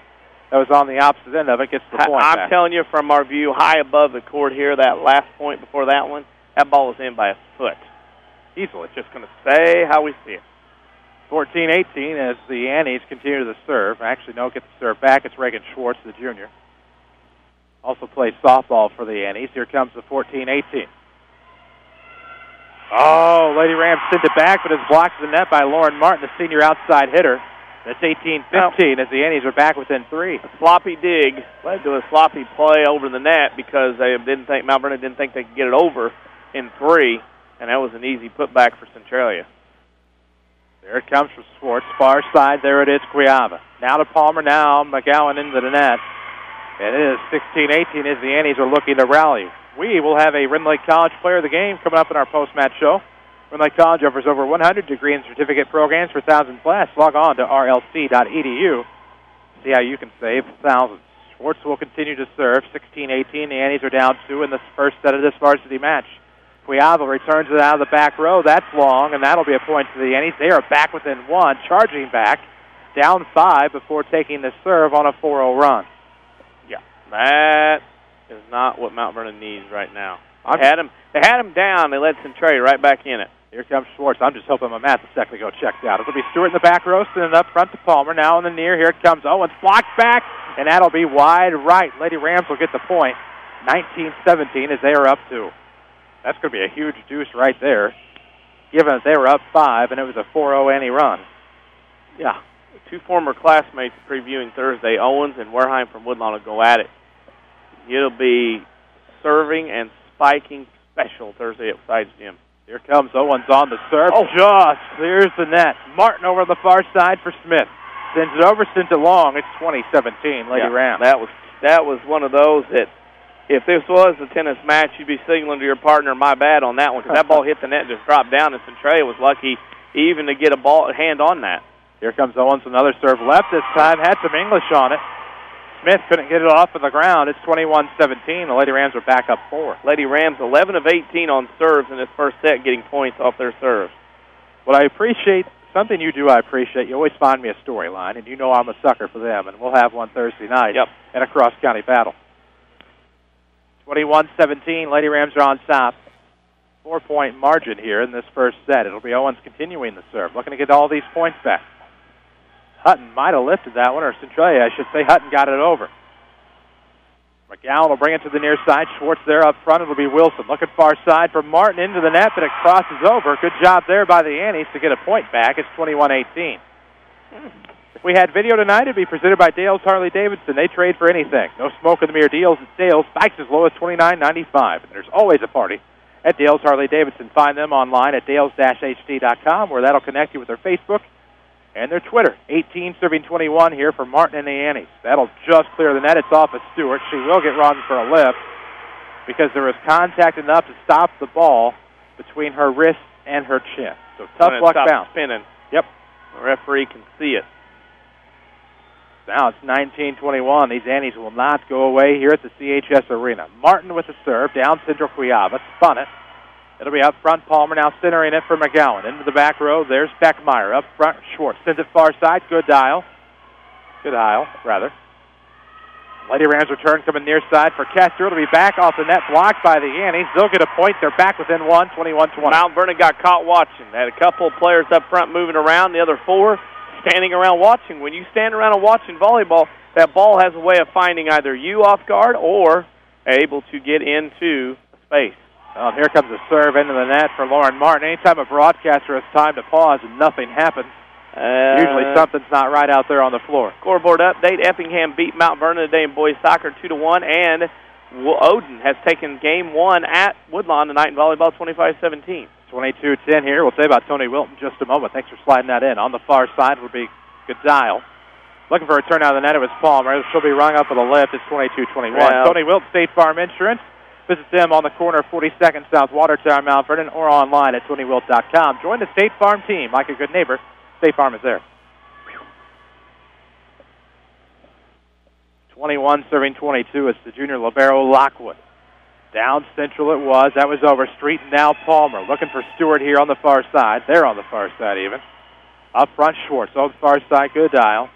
that was on the opposite end of it gets the point I'm back. telling you from our view, high above the court here, that last point before that one, that ball was in by a foot. Easily. Just going to say how we see it. 14-18 as the Annies continue to serve. Actually, no, get the serve back. It's Reagan Schwartz, the junior. Also plays softball for the Annies. Here comes the 14-18. Oh, Lady Rams sent it back, but it's blocked to the net by Lauren Martin, the senior outside hitter. That's 18-15 as the Annies are back within 3. A sloppy dig led to a sloppy play over the net because they didn't think Mount Vernon didn't think they could get it over in 3, and that was an easy putback for Centralia. There it comes from Schwartz. Far side, there it is, Cuiava. Now to Palmer, now McGowan into the net. And it is 16-18 as the Annies are looking to rally. We will have a Rend Lake College Player of the Game coming up in our post-match show. Rend Lake College offers over 100 degree and certificate programs for thousands plus. Log on to rlc.edu. See how you can save thousands. Schwartz will continue to serve. 16-18. The Annies are down 2 in the first set of this varsity match. Cuiava returns it out of the back row. That's long, and that'll be a point to the Annies. They are back within 1, charging back, down 5 before taking the serve on a 4-0 run. Yeah, that is not what Mount Vernon needs right now. They had him down. They let Centralia right back in it. Here comes Schwartz. I'm just hoping my math a second ago checked out. It'll be Stewart in the back row, sending it up front to Palmer. Now in the near. Here it comes. Owens blocked back, and that'll be wide right. Lady Rams will get the point. 19-17 as they are up 2. That's going to be a huge deuce right there, given that they were up 5, and it was a 4-0 Annie run. Yeah. 2 former classmates previewing Thursday. Owens and Wareheim from Woodlawn will go at it. It'll be serving and spiking special Thursday at Sides Gym. Here comes Owens on the serve. Oh, just clears the net. Martin over the far side for Smith. Sends it over, sends it long. It's 20-17, Lady Rams. That was one of those that, if this was a tennis match, you'd be signaling to your partner, my bad on that one, because that ball hit the net and just dropped down, and Centralia was lucky even to get a hand on that. Here comes Owens, another serve left this time. Had some English on it. Smith couldn't get it off of the ground. It's 21-17. The Lady Rams are back up 4. Lady Rams 11 of 18 on serves in this first set, getting points off their serves. What I appreciate, something you do I appreciate, you always find me a storyline, and you know I'm a sucker for them, and we'll have one Thursday night in a cross-county battle. 21-17, Lady Rams are on top. 4-point margin here in this first set. It'll be Owens continuing the serve, looking to get all these points back. Hutton might have lifted that one, or Centralia, I should say. Hutton got it over. McGowan will bring it to the near side. Schwartz there up front. It'll be Wilson. Looking far side for Martin into the net, but it crosses over. Good job there by the Annies to get a point back. It's 21-18. If we had video tonight, it'd be presented by Dale's Harley-Davidson. They trade for anything. No smoke in the mirror deals at sales. Bikes as low as $29.95. And there's always a party at Dale's Harley-Davidson. Find them online at dales-hd.com, where that'll connect you with their Facebook and their Twitter. 18 serving 21 here for Martin and the Annies. That'll just clear the net. It's off of Stewart. She will get run for a lift because there was contact enough to stop the ball between her wrist and her chin. So tough luck bounce. Spinning. Yep. The referee can see it. Now it's 19-21. These Annies will not go away here at the CHS Arena. Martin with the serve, down central Cuiava, spun it. It'll be up front. Palmer now centering it for McGowan. Into the back row, there's Beckmeyer. Up front, Schwartz sends it far side. Good dial. Lady Rams return coming near side for Kester. It'll be back off the net, blocked by the Annies. They'll get a point. They're back within one, 21-20. Mount Vernon got caught watching. They had a couple of players up front moving around. The other four standing around watching. When you stand around and watching volleyball, that ball has a way of finding either you off guard or able to get into space. Well, here comes a serve into the net for Lauren Martin. Anytime a broadcaster has time to pause and nothing happens, usually something's not right out there on the floor. Scoreboard update. Effingham beat Mount Vernon today in boys soccer 2-1, and Odin has taken game one at Woodlawn tonight in volleyball 25-17. 22-10 here. We'll say about Tony Wilton in just a moment. Thanks for sliding that in. On the far side would be Goodile. Looking for a turn out of the net. It was Palmer. She'll be rung up with a lift. It's 22-21. Well, Tony Wilton, State Farm Insurance. Visit them on the corner of 42nd South Watertown, Mount Vernon, or online at TonyWilt.com. Join the State Farm team. Like a good neighbor, State Farm is there. 21 serving 22 is the junior libero Lockwood. Down central it was. That was over Street, and now Palmer. Looking for Stewart here on the far side. They're on the far side even. Up front, Schwartz. On the far side, good dial.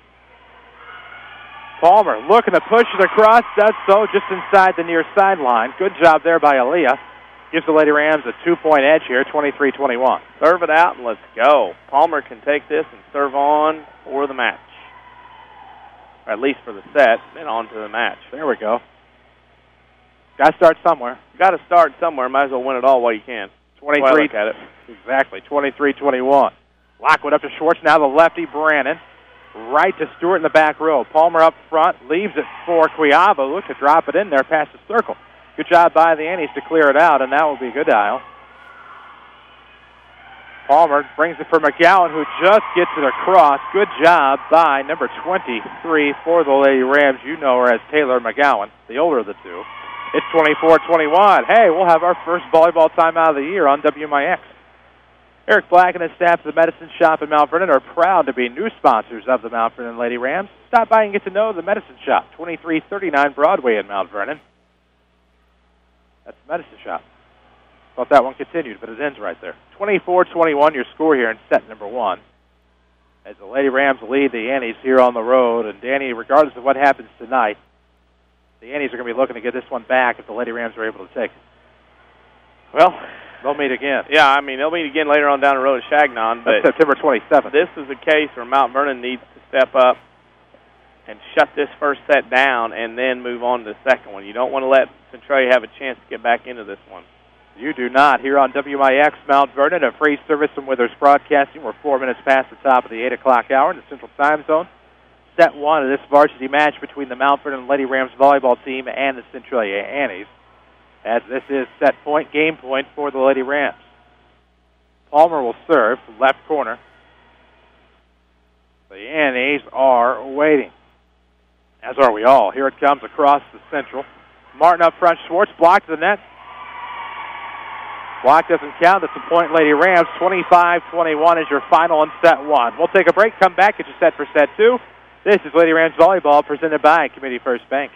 Palmer looking to push it across. Does so just inside the near sideline. Good job there by Aaliyah. Gives the Lady Rams a 2-point edge here, 23-21. Serve it out and let's go. Palmer can take this and serve on for the match. Or at least for the set, then on to the match. There we go. Got to start somewhere. Got to start somewhere. Might as well win it all while you can. 23. Look at it. Exactly. 23-21. Lockwood up to Schwartz. Now the lefty Brannon. Right to Stewart in the back row. Palmer up front. Leaves it for Cuiava. Look to drop it in there past the circle. Good job by the Annies to clear it out, and that will be Goodile. Palmer brings it for McGowan, who just gets it across. Good job by number 23 for the Lady Rams. You know her as Taylor McGowan, the older of the two. It's 24-21. Hey, we'll have our first volleyball timeout of the year on WMIX. Eric Black and his staff at the Medicine Shop in Mount Vernon are proud to be new sponsors of the Mount Vernon Lady Rams. Stop by and get to know the Medicine Shop, 2339 Broadway in Mount Vernon. That's the Medicine Shop. Thought that one continued, but it ends right there. 24-21 your score here in set number one. As the Lady Rams lead the Annies here on the road. And Danny, regardless of what happens tonight, the Annies are going to be looking to get this one back if the Lady Rams are able to take it. Well, they'll meet again. Yeah, I mean, they'll meet again later on down the road at Chagnon. But that's September 27th. This is a case where Mount Vernon needs to step up and shut this first set down and then move on to the second one. You don't want to let Centralia have a chance to get back into this one. You do not. Here on WMIX Mount Vernon, a free service from Withers Broadcasting. We're 4 minutes past the top of the 8 o'clock hour in the Central Time Zone. Set one of this varsity match between the Mount Vernon Lady Rams volleyball team and the Centralia Annies. As this is set point, game point for the Lady Rams. Palmer will serve, left corner. The Annies are waiting. As are we all. Here it comes across the central. Martin up front, Schwartz blocked the net. Block doesn't count. That's a point, Lady Rams. 25-21 is your final in set one. We'll take a break, come back, get you set for set two. This is Lady Rams Volleyball presented by Community First Bank.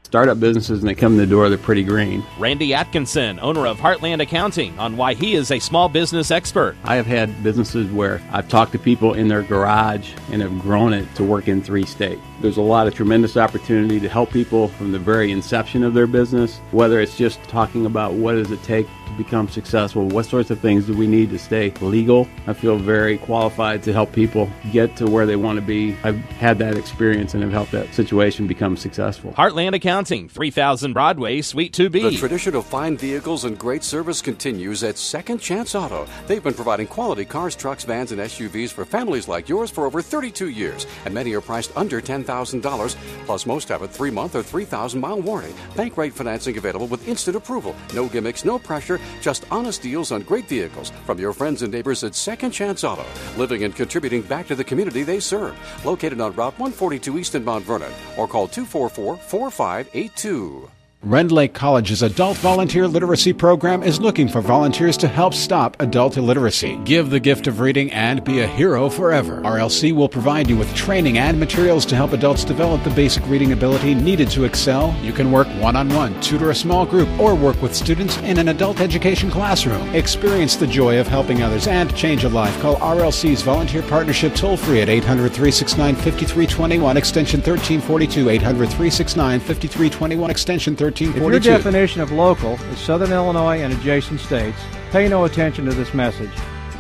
Startup businesses, and they come in the door, they're pretty green. Randy Atkinson, owner of Heartland Accounting, on why he is a small business expert. I have had businesses where I've talked to people in their garage and have grown it to work in 3 states. There's a lot of tremendous opportunity to help people from the very inception of their business, whether it's just talking about what does it take to become successful, what sorts of things do we need to stay legal. I feel very qualified to help people get to where they want to be. I've had that experience and have helped that situation become successful. Heartland Accounting, 3000 Broadway, Suite 2B. The tradition of fine vehicles and great service continues at Second Chance Auto. They've been providing quality cars, trucks, vans, and SUVs for families like yours for over 32 years, and many are priced under $10,000, plus most have a 3-month or 3,000-mile warranty. Bank rate financing available with instant approval. No gimmicks, no pressure, Center, just honest deals on great vehicles from your friends and neighbors at Second Chance Auto, living and contributing back to the community they serve. Located on Route 142 East in Mount Vernon, or call 244-4582. Rend Lake College's Adult Volunteer Literacy Program is looking for volunteers to help stop adult illiteracy. Give the gift of reading and be a hero forever. RLC will provide you with training and materials to help adults develop the basic reading ability needed to excel. You can work one-on-one, tutor a small group, or work with students in an adult education classroom. Experience the joy of helping others and change a life. Call RLC's Volunteer Partnership toll-free at 800-369-5321, extension 1342, 800-369-5321, extension 1342. If your definition of local is Southern Illinois and adjacent states, pay no attention to this message.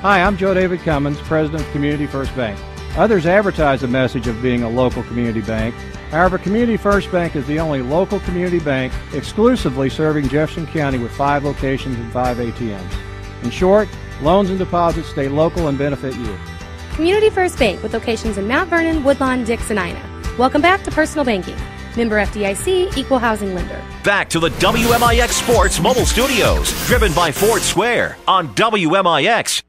Hi, I'm Joe David Cummins, President of Community First Bank. Others advertise the message of being a local community bank. However, Community First Bank is the only local community bank exclusively serving Jefferson County with 5 locations and 5 ATMs. In short, loans and deposits stay local and benefit you. Community First Bank with locations in Mount Vernon, Woodlawn, Dix, and Ina. Welcome back to Personal Banking. Member FDIC, Equal Housing Lender. Back to the WMIX Sports Mobile Studios, driven by Ford Square on WMIX.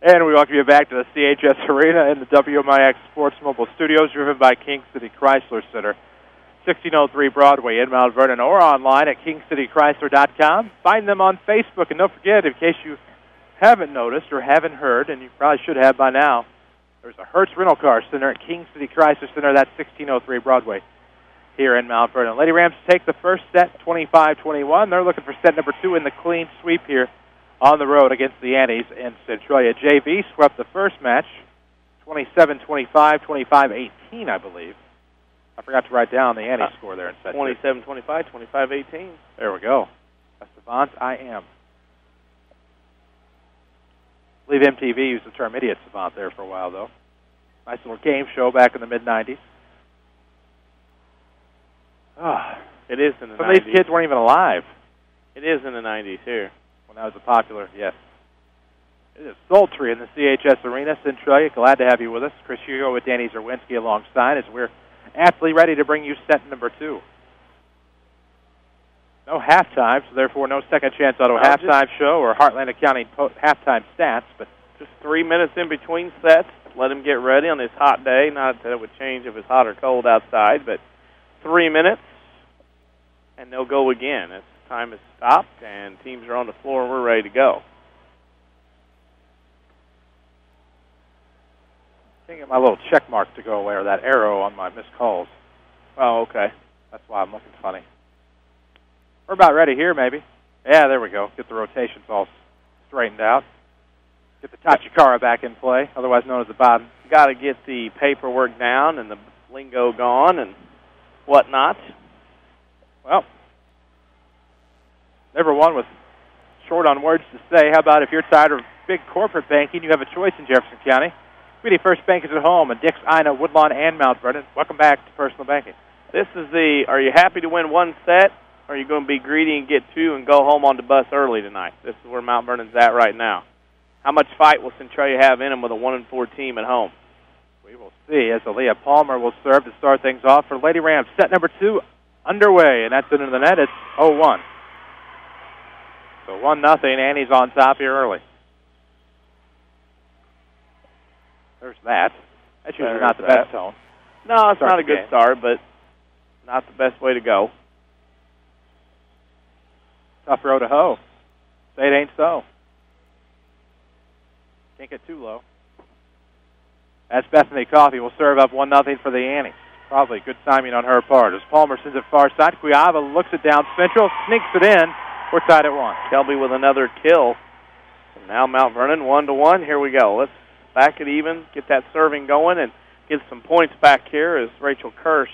And we welcome you back to the CHS Arena in the WMIX Sports Mobile Studios, driven by King City Chrysler Center, 1603 Broadway in Mount Vernon, or online at kingcitychrysler.com. Find them on Facebook, and don't forget, in case you haven't noticed or haven't heard, and you probably should have by now, there's a Hertz Rental Car Center at King City Chrysler Center. That's 1603 Broadway here in Mount Vernon. Lady Rams take the first set, 25-21. They're looking for set number 2 in the clean sweep here on the road against the Annies in Centralia. JV swept the first match, 27-25, 25-18, I believe. I forgot to write down the Annies score there in set 27-25, 25-18. There we go. That's Savant, I am. I believe MTV used the term idiot savant there for a while, though. Nice little game show back in the mid-90s. It is in the 90s. Some of these kids weren't even alive. It is in the 90s here. When that was a popular, yes. It is sultry in the CHS Arena. Centralia, glad to have you with us. Chris Hugo with Danny Czerwinski alongside as we're aptly ready to bring you set number 2. No halftime, so therefore no Second Chance Auto halftime show or Heartland County halftime stats, but just 3 minutes in between sets. Let him get ready on this hot day. Not that it would change if it's hot or cold outside, but 3 minutes, and they'll go again. As time has stopped, and teams are on the floor, and we're ready to go. Can't get my little check mark to go away, or that arrow on my missed calls. Oh, okay. That's why I'm looking funny. We're about ready here, maybe. Yeah, there we go. Get the rotations all straightened out. Get the Tachikara back in play, otherwise known as the bottom. Got to get the paperwork down and the lingo gone and whatnot. Well, never one with short on words to say. How about if you're tired of big corporate banking, you have a choice in Jefferson County. Community First Bank is at home in Dix, Ina, Woodlawn, and Mount Vernon. Welcome back to Personal Banking. This is are you happy to win one set? Or are you going to be greedy and get 2 and go home on the bus early tonight? This is where Mount Vernon's at right now. How much fight will Centralia have in them with a 1-4 team at home? We will see as Aaliyah Palmer will serve to start things off for Lady Rams. Set number 2 underway, and that's into the net. It's 0-1. So 1-0. Annie's on top here early. There's that. That's usually not the best tone. No, it's not a good start, but not the best way to go. Tough row to hoe. Say it ain't so. Can't get too low. As Bethany Coffey will serve up 1-0 for the Annies. Probably good timing on her part. As Palmer sends it far side, Cuiava looks it down central, sneaks it in. We're tied at 1. Kelby with another kill. And now Mount Vernon 1-1. Here we go. Let's back it even, get that serving going, and get some points back here as Rachel Kirsch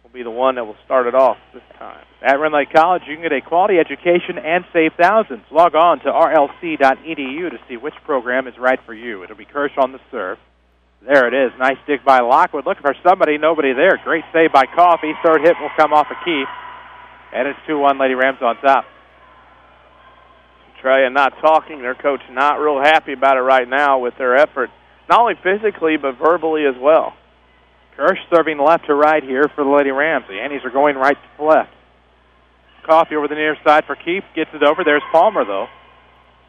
will be the one that will start it off this time. At Rend Lake College, you can get a quality education and save thousands. Log on to rlc.edu to see which program is right for you. It'll be Kirsch on the serve. There it is. Nice dig by Lockwood. Looking for somebody. Nobody there. Great save by Coffey. Third hit will come off a key. And it's 2-1. Lady Rams on top. Centralia not talking. Their coach not real happy about it right now with their effort. Not only physically, but verbally as well. Kirsch serving left to right here for the Lady Rams. The Annies are going right to left. Coffee over the near side for Keefe. Gets it over. There's Palmer, though.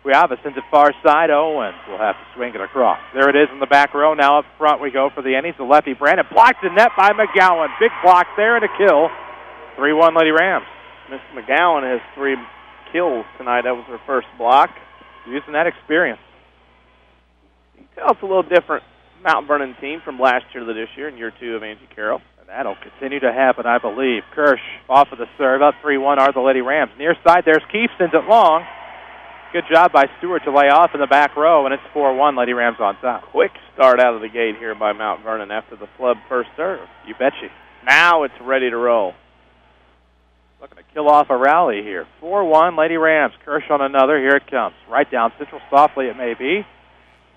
Cuiava sends it far side. Owens will have to swing it across. There it is in the back row. Now up front we go for the Annies. The lefty Brandon blocked the net by McGowan. Big block there and a kill. 3-1 Lady Rams. Miss McGowan has 3 kills tonight. That was her first block. Using that experience. You can tell it's a little different Mount Vernon team from last year to this year in year 2 of Angie Carroll. And that'll continue to happen, I believe. Kirsch off of the serve. Up 3-1 are the Lady Rams. Near side, there's Keefe. Sends it long. Good job by Stewart to lay off in the back row, and it's 4-1 Lady Rams on top. Quick start out of the gate here by Mount Vernon after the flub first serve. You betcha. Now it's ready to roll. Looking to kill off a rally here. 4-1 Lady Rams. Kirsch on another. Here it comes. Right down central. Softly it may be.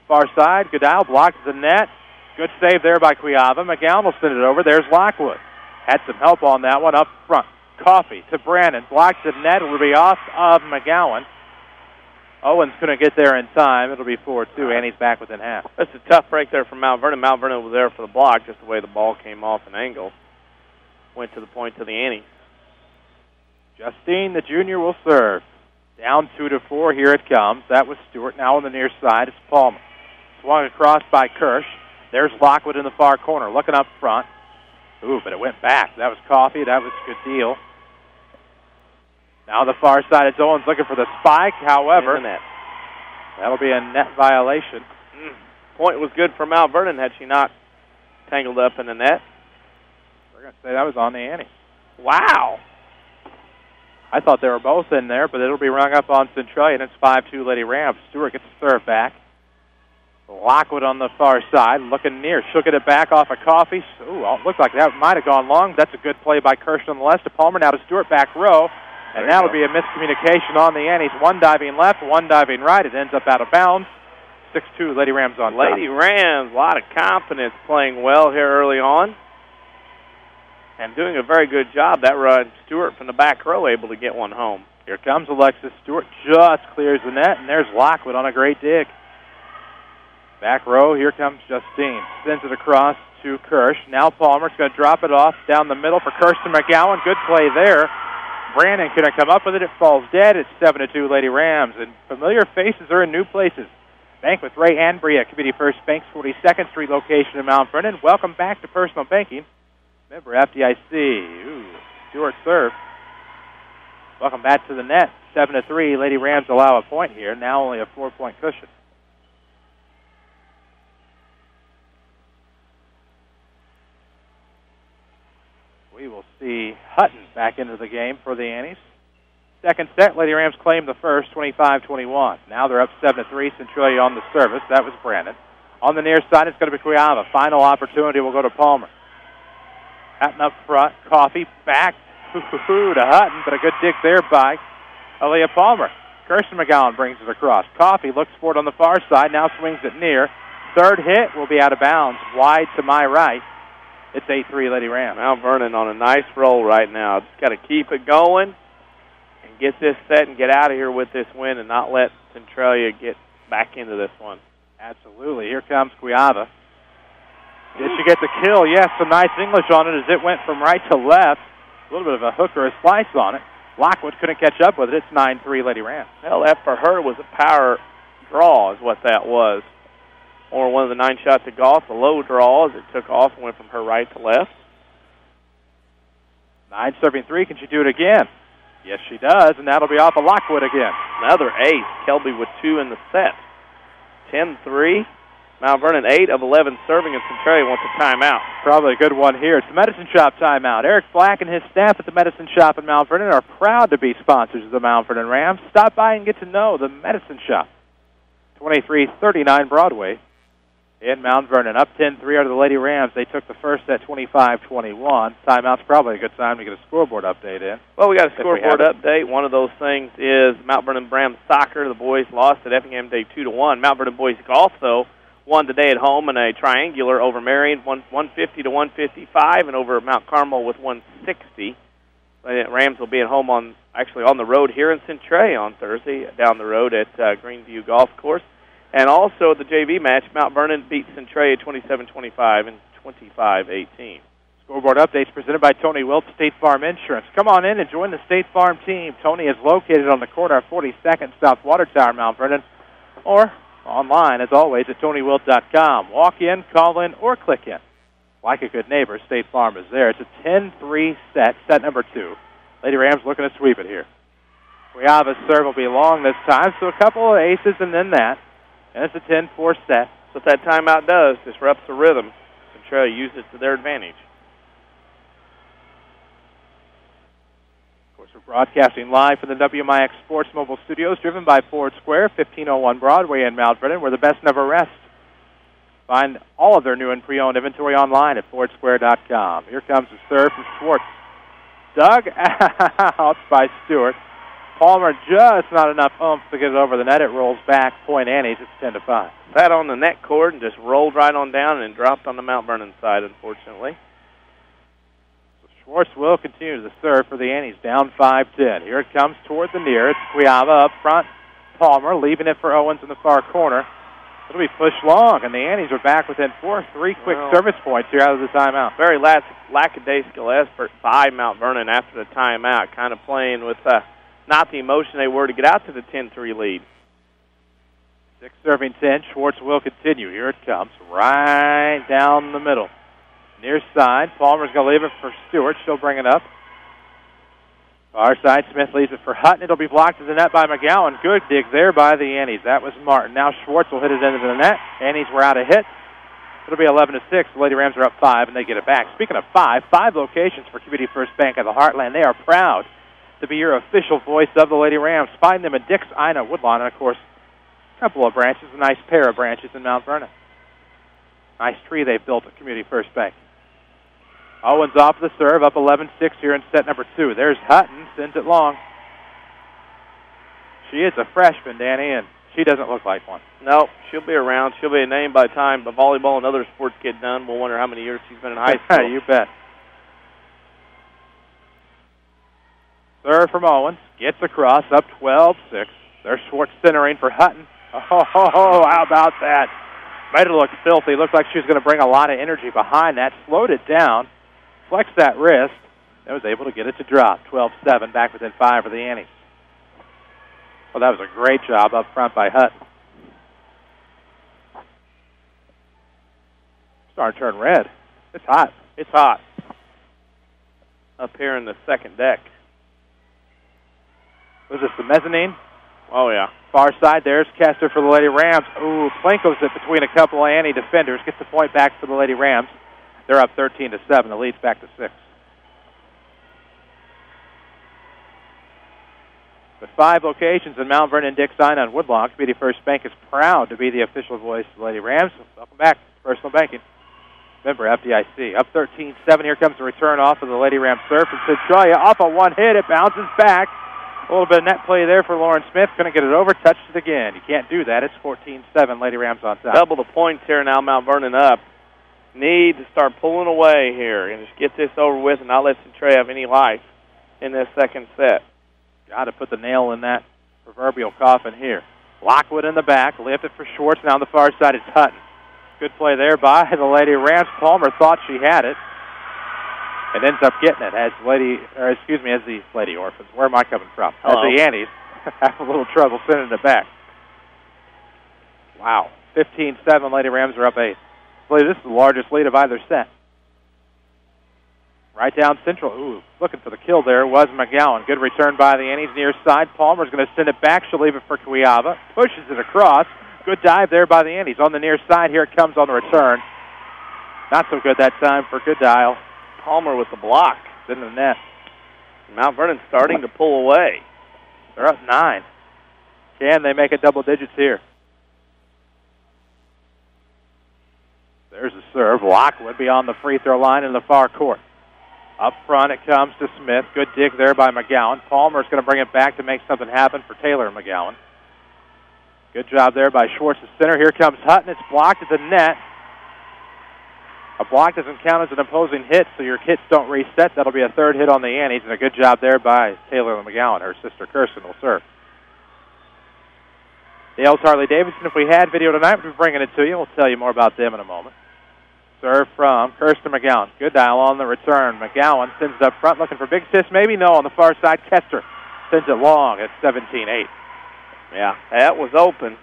Far side. Goodell blocks the net. Good save there by Cuiava. McGowan will send it over. There's Lockwood. Had some help on that one up front. Coffee to Brandon. Blocks the net. It will be off of McGowan. Owens couldn't get there in time. It'll be 4-2. Annie's back within half. That's a tough break there from Mount Vernon. Mount Vernon was there for the block, just the way the ball came off an angle. Went to the point to the Annies. Justine, the junior, will serve. Down 2-4. Here it comes. That was Stewart. Now on the near side, it's Palmer. Swung across by Kirsch. There's Lockwood in the far corner, looking up front. Ooh, but it went back. That was Coffee. That was a good deal. Now the far side, it's Owens looking for the spike. However, that'll be a net violation. Point was good for Mount Vernon had she not tangled up in the net. We're going to say that was on the Annie. Wow. I thought they were both in there, but it'll be rung up on Centralia, and it's 5-2 Lady Rams. Stewart gets the serve back. Lockwood on the far side, looking near. She'll get it back off of Coffee. Ooh, looked like that might have gone long. That's a good play by Kirsch on the left to Palmer. Now to Stewart, back row. And that'll be a miscommunication on the Annies. One diving left, one diving right. It ends up out of bounds. 6-2 Lady Rams on top. Lady Rams, a lot of confidence, playing well here early on. And doing a very good job. That run, Stewart from the back row able to get one home. Here comes Alexis Stewart. Just clears the net, and there's Lockwood on a great dig. Back row, here comes Justine. Sends it across to Kirsch. Now Palmer's going to drop it off down the middle for Kirsten McGowan. Good play there. Brandon couldn't come up with it. It falls dead. It's 7-2 Lady Rams. And familiar faces are in new places. Bank with Ray and Bria, Community First Bank's 42nd Street location in Mount Vernon. Welcome back to Personal Banking. Member FDIC. Ooh, Stewart serve. Welcome back to the net. 7-3. Lady Rams allow a point here. Now only a 4-point cushion. We will see Hutton back into the game for the Annies. Second set, Lady Rams claimed the first, 25-21. Now they're up 7-3. Centralia on the service. That was Brandon. On the near side, it's going to be Cuiava. Final opportunity will go to Palmer. Hutton up front. Coffee back to Hutton, but a good dig there by Aaliyah Palmer. Kirsten McGowan brings it across. Coffee looks for it on the far side. Now swings it near. Third hit will be out of bounds. Wide to my right. It's 8-3 Lady Rams. Mount Vernon on a nice roll right now. Just got to keep it going and get this set and get out of here with this win and not let Centralia get back into this one. Absolutely. Here comes Cuiava. Did she get the kill? Yes, some nice English on it as it went from right to left. A little bit of a hook or a slice on it. Lockwood couldn't catch up with it. It's 9-3 Lady Rams. Well, that for her was a power draw is what that was. Or one of the 9 shots of golf, a low draw as it took off and went from her right to left. 9 serving 3. Can she do it again? Yes, she does, and that'll be off of Lockwood again. Another ace. Kelby with 2 in the set. 10-3. Mount Vernon 8 of 11 serving, and Centralia wants a timeout. Probably a good one here. It's the Medicine Shop timeout. Eric Black and his staff at the Medicine Shop in Mount Vernon are proud to be sponsors of the Mount Vernon Rams. Stop by and get to know the Medicine Shop. 2339 Broadway in Mount Vernon. Up 10-3 are the Lady Rams. They took the first set 25-21. Timeout's probably a good time to get a scoreboard update in. Well, we got a scoreboard update. One of those things is Mount Vernon Rams soccer. The boys lost at Effingham Day 2-1. Mount Vernon boys golf, though, won today at home in a triangular over Marion, 150-155, and over Mount Carmel with 160. Rams will be at home on the road here in Centralia on Thursday, down the road at Greenview Golf Course. And also the JV match, Mount Vernon beat Centralia 27-25 and 25-18. Scoreboard updates presented by Tony Wilt, State Farm Insurance. Come on in and join the State Farm team. Tony is located on the corner of 42nd South Water Tower, Mount Vernon, or online, as always, at TonyWilt.com. Walk in, call in, or click in. Like a good neighbor, State Farm is there. It's a 10-3 set number 2. Lady Rams looking to sweep it here. Cuiava's serve will be long this time, so a couple of aces and then that. And it's a 10-4 set. So what that timeout does, disrupts the rhythm. Centralia uses it to their advantage. Of course, we're broadcasting live from the WMIX Sports Mobile Studios, driven by Ford Square, 1501 Broadway in Mount Vernon, where the best never rests. Find all of their new and pre-owned inventory online at FordSquare.com. Here comes the serve from Schwartz. Dug out by Stewart. Palmer just not enough oomph to get it over the net. It rolls back. Point Annies. It's 10-5. Sat on the net cord and just rolled right on down and dropped on the Mount Vernon side, unfortunately. So Schwartz will continue to serve for the Annies, down 5-10. Here it comes toward the near. It's Cuiava up front. Palmer leaving it for Owens in the far corner. It'll be pushed long, and the Annies are back within 3 quick service points here out of the timeout. Very lackadaisical effort by Mount Vernon after the timeout, kind of playing with not the emotion they were to get out to the 10-3 lead. 6 serving 10. Schwartz will continue. Here it comes, right down the middle. Near side. Palmer's going to leave it for Stewart. She'll bring it up. Far side, Smith leaves it for Hutton. It'll be blocked to the net by McGowan. Good dig there by the Annies. That was Martin. Now Schwartz will hit it into the net. Annies were out of hit. It'll be 11-6. The Lady Rams are up 5, and they get it back. Speaking of 5 locations for Community First Bank of the Heartland. They are proud to be your official voice of the Lady Rams. Find them in Dix, Ina, Woodlawn, and, of course, a couple of branches, a nice pair of branches in Mount Vernon. Nice tree they've built at Community First Bank. Owens off the serve, up 11-6 here in set number 2. There's Hutton, sends it long. She is a freshman, Danny, and she doesn't look like one. No, she'll be around. She'll be a name by the time the volleyball and other sports get done. We'll wonder how many years she's been in high school. You bet. Serve from Owens. Gets across, up 12-6. There's Schwartz centering for Hutton. Oh, how about that? Made it look filthy. Looked like she was going to bring a lot of energy behind that. Slowed it down. Flexed that wrist. And was able to get it to drop. 12-7, back within 5 for the Annies. Well, that was a great job up front by Hutton. Starting to turn red. It's hot. It's hot. Up here in the second deck. Was this the mezzanine? Oh, yeah. Far side, there's Kester for the Lady Rams. Ooh, Planko's it between a couple of Annie defenders. Gets the point back for the Lady Rams. They're up 13-7. The lead's back to 6. With 5 locations in Mount Vernon, Dix, Ina, and Woodlawn, Community First Bank is proud to be the official voice of the Lady Rams. Welcome back to Personal Banking. Member FDIC. Up 13-7. Here comes the return off of the Lady Rams serve from Centralia. Off a one hit. It bounces back. A little bit of net play there for Lauren Smith. Going to get it over. Touched it again. You can't do that. It's 14-7. Lady Rams on top. Double the points here now. Mount Vernon up. Need to start pulling away here and just get this over with and not let Centralia have any life in this second set. Got to put the nail in that proverbial coffin here. Lockwood in the back. Lift it for Schwartz. Now on the far side, it's Hutton. Good play there by the Lady Rams. Palmer thought she had it. And ends up getting it as the Lady Orphans. Where am I coming from? Hello. As the Annies have a little trouble sending it back. Wow. 15-7. Lady Rams are up 8. I believe this is the largest lead of either set. Right down central. Ooh, looking for the kill there was McGowan. Good return by the Annies near side. Palmer's going to send it back. She'll leave it for Cuiava. Pushes it across. Good dive there by the Annies. On the near side, here it comes on the return. Not so good that time for Goodile. Palmer with the block. It's in the net. Mount Vernon's starting to pull away. They're up 9. Can they make it double digits here? There's a serve. Lockwood beyond the free throw line in the far court. Up front it comes to Smith. Good dig there by McGowan. Palmer's going to bring it back to make something happen for Taylor and McGowan. Good job there by Schwartz, the center. Here comes Hutton. It's blocked at the net. A block doesn't count as an opposing hit, so your hits don't reset. That'll be a third hit on the Annies, and a good job there by Taylor and McGowan. Her sister Kirsten will serve. Dale's Harley-Davidson, if we had video tonight, we'd be bringing it to you. We'll tell you more about them in a moment. Serve from Kirsten McGowan. Good dial on the return. McGowan sends it up front, looking for Big Sis. Maybe no on the far side. Kester sends it long at 17-8. Yeah, that was open.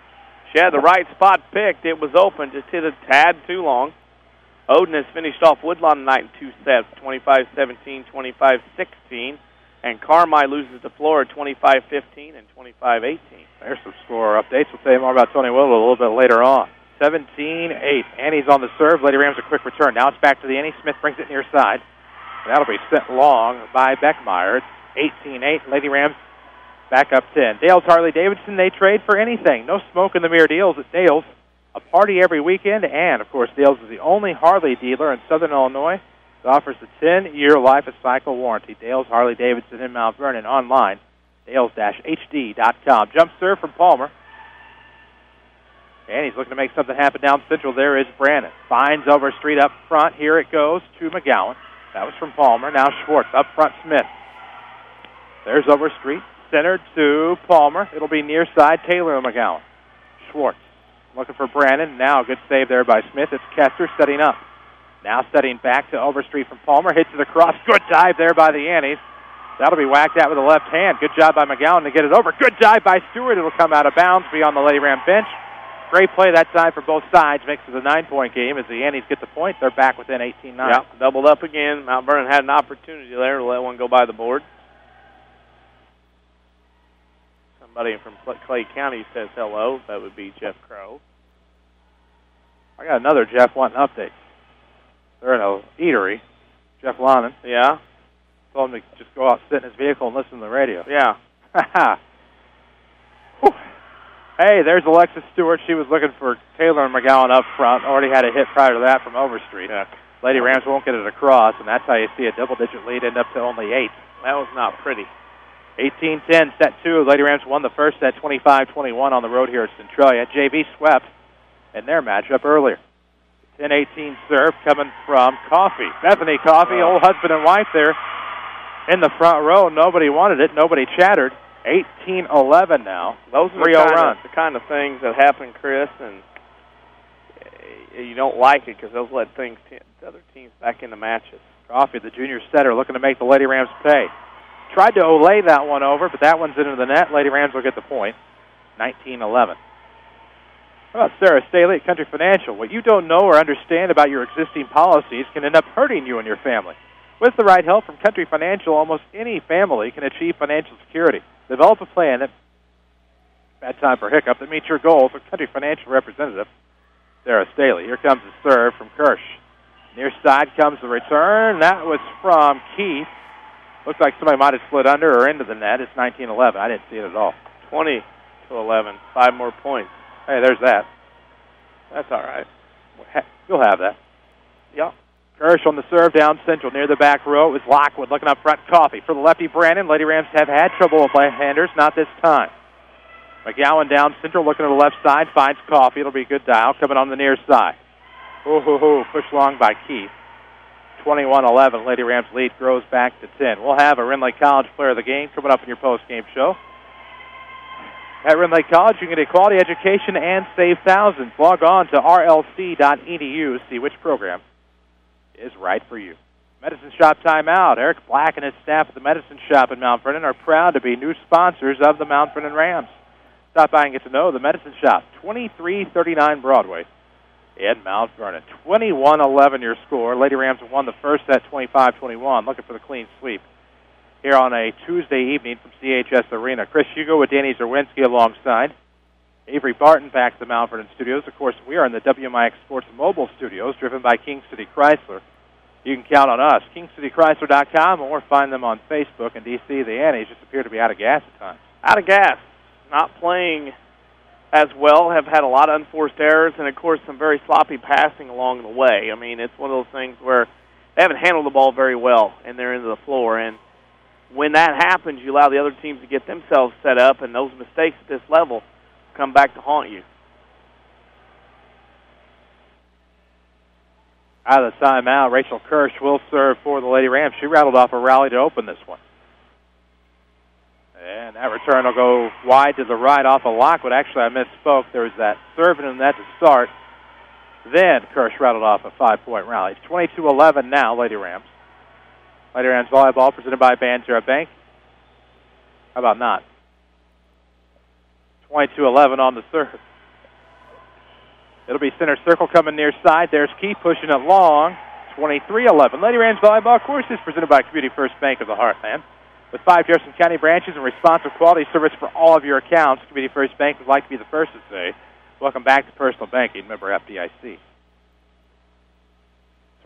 She had the right spot picked. It was open, just hit a tad too long. Odin has finished off Woodlawn tonight in 2 sets, 25-17, 25-16. And Carmi loses to Flora 25-15 and 25-18. There's some score updates. We'll tell you more about Tony Whittle a little bit later on. 17-8. Annie's on the serve. Lady Rams a quick return. Now it's back to the Annie. Smith brings it near side. That'll be sent long by Beckmeyer. It's 18-8. Lady Rams back up 10. Dale's Harley-Davidson, they trade for anything. No smoke in the mirror deals at Dale's. A party every weekend. And, of course, Dale's is the only Harley dealer in Southern Illinois that offers the 10-year life of cycle warranty. Dale's Harley-Davidson in Mount Vernon. Online, dales-hd.com. Jump serve from Palmer. And he's looking to make something happen down central. There is Brandon. Finds Overstreet up front. Here it goes to McGowan. That was from Palmer. Now Schwartz up front. Smith. There's Overstreet. Centered to Palmer. It'll be near side. Taylor and McGowan. Schwartz looking for Brandon. Now a good save there by Smith. It's Kester setting up. Now setting back to Overstreet from Palmer. Hits it across. Good dive there by the Annies. That'll be whacked out with the left hand. Good job by McGowan to get it over. Good dive by Stewart. It'll come out of bounds beyond the Lady Ram bench. Great play that time for both sides. Makes it a 9-point game. As the Annies get the point, they're back within 18-9. Yeah, doubled up again. Mount Vernon had an opportunity there to let one go by the board. Somebody from Clay County says hello. That would be Jeff Crow. I got another Jeff wanting updates. They're in a eatery. Jeff Lonnan. Yeah. Told him to just go out, sit in his vehicle, and listen to the radio. Yeah. Hey, there's Alexis Stewart. She was looking for Taylor and McGowan up front. Already had a hit prior to that from Overstreet. Yeah. Lady Rams won't get it across, and that's how you see a double-digit lead end up to only 8. That was not pretty. 18-10, set 2. Lady Rams won the first set 25-21 on the road here at Centralia. JV swept in their matchup earlier. 10-18 serve coming from Coffey. Bethany Coffey, old husband and wife there in the front row. Nobody wanted it. Nobody chattered. 18-11 now. Those are the kind of things that happen, Chris, and you don't like it because those let other teams back into matches. Coffey, the junior setter, looking to make the Lady Rams pay. Tried to Olay that one over, but that one's into the net. Lady Rams will get the point. 19-11. How about Sarah Staley at Country Financial? What you don't know or understand about your existing policies can end up hurting you and your family. With the right help from Country Financial, almost any family can achieve financial security. Develop a plan that, bad time for hiccup, that meets your goals with Country Financial representative Sarah Staley. Here comes the serve from Kirsch. Near side comes the return. That was from Keith. Looks like somebody might have slid under or into the net. It's 19-11. I didn't see it at all. 20-11. 5 more points. Hey, there's that. That's all right. You'll have that. Yeah. Kirsch on the serve down central near the back row. It was Lockwood looking up front. Coffey for the lefty Brandon. Lady Rams have had trouble with left-handers. Not this time. McGowan down central looking to the left side. Finds Coffey. It'll be a good dial coming on the near side. Push long by Keith. 21-11. Lady Rams lead grows back to 10. We'll have a Rinley College player of the game coming up in your post-game show. At Rinley College, you can get a quality education and save thousands. Log on to rlc.edu. See which program is right for you. Medicine Shop timeout. Eric Black and his staff at the Medicine Shop in Mount Vernon are proud to be new sponsors of the Mount Vernon Rams. Stop by and get to know the Medicine Shop, 2339 Broadway in Mount Vernon. 21-11 your score. Lady Rams have won the first set 25-21. Looking for the clean sweep here on a Tuesday evening from CHS Arena. Chris Hugo with Danny Czerwinski alongside. Avery Barton back to the Mount Vernon studios. Of course, we are in the WMIX Sports Mobile studios, driven by King City Chrysler. You can count on us. KingCityChrysler.com, or find them on Facebook. In D.C., the Annies just appear to be out of gas at times. Out of gas. Not playing as well. Have had a lot of unforced errors, and, of course, some very sloppy passing along the way. I mean, it's one of those things where they haven't handled the ball very well in their end of the floor. And when that happens, you allow the other teams to get themselves set up, and those mistakes at this level come back to haunt you. Out of the timeout, Rachel Kirsch will serve for the Lady Rams. She rattled off a rally to open this one. And that return will go wide to the right off of Lockwood. Actually, I misspoke. There was that serve in the net to start. Then Kirsch rattled off a 5-point rally. It's 22-11 now, Lady Rams. Lady Rams Volleyball presented by Banzera Bank. How about not? 22-11 on the surface. It'll be center circle coming near side. There's Keith pushing it long. 23-11. Lady Rams Volleyball, of course, is presented by Community First Bank of the Heartland. With 5 Jefferson County branches and responsive quality service for all of your accounts, Community First Bank would like to be the first to say, welcome back to Personal Banking, member FDIC.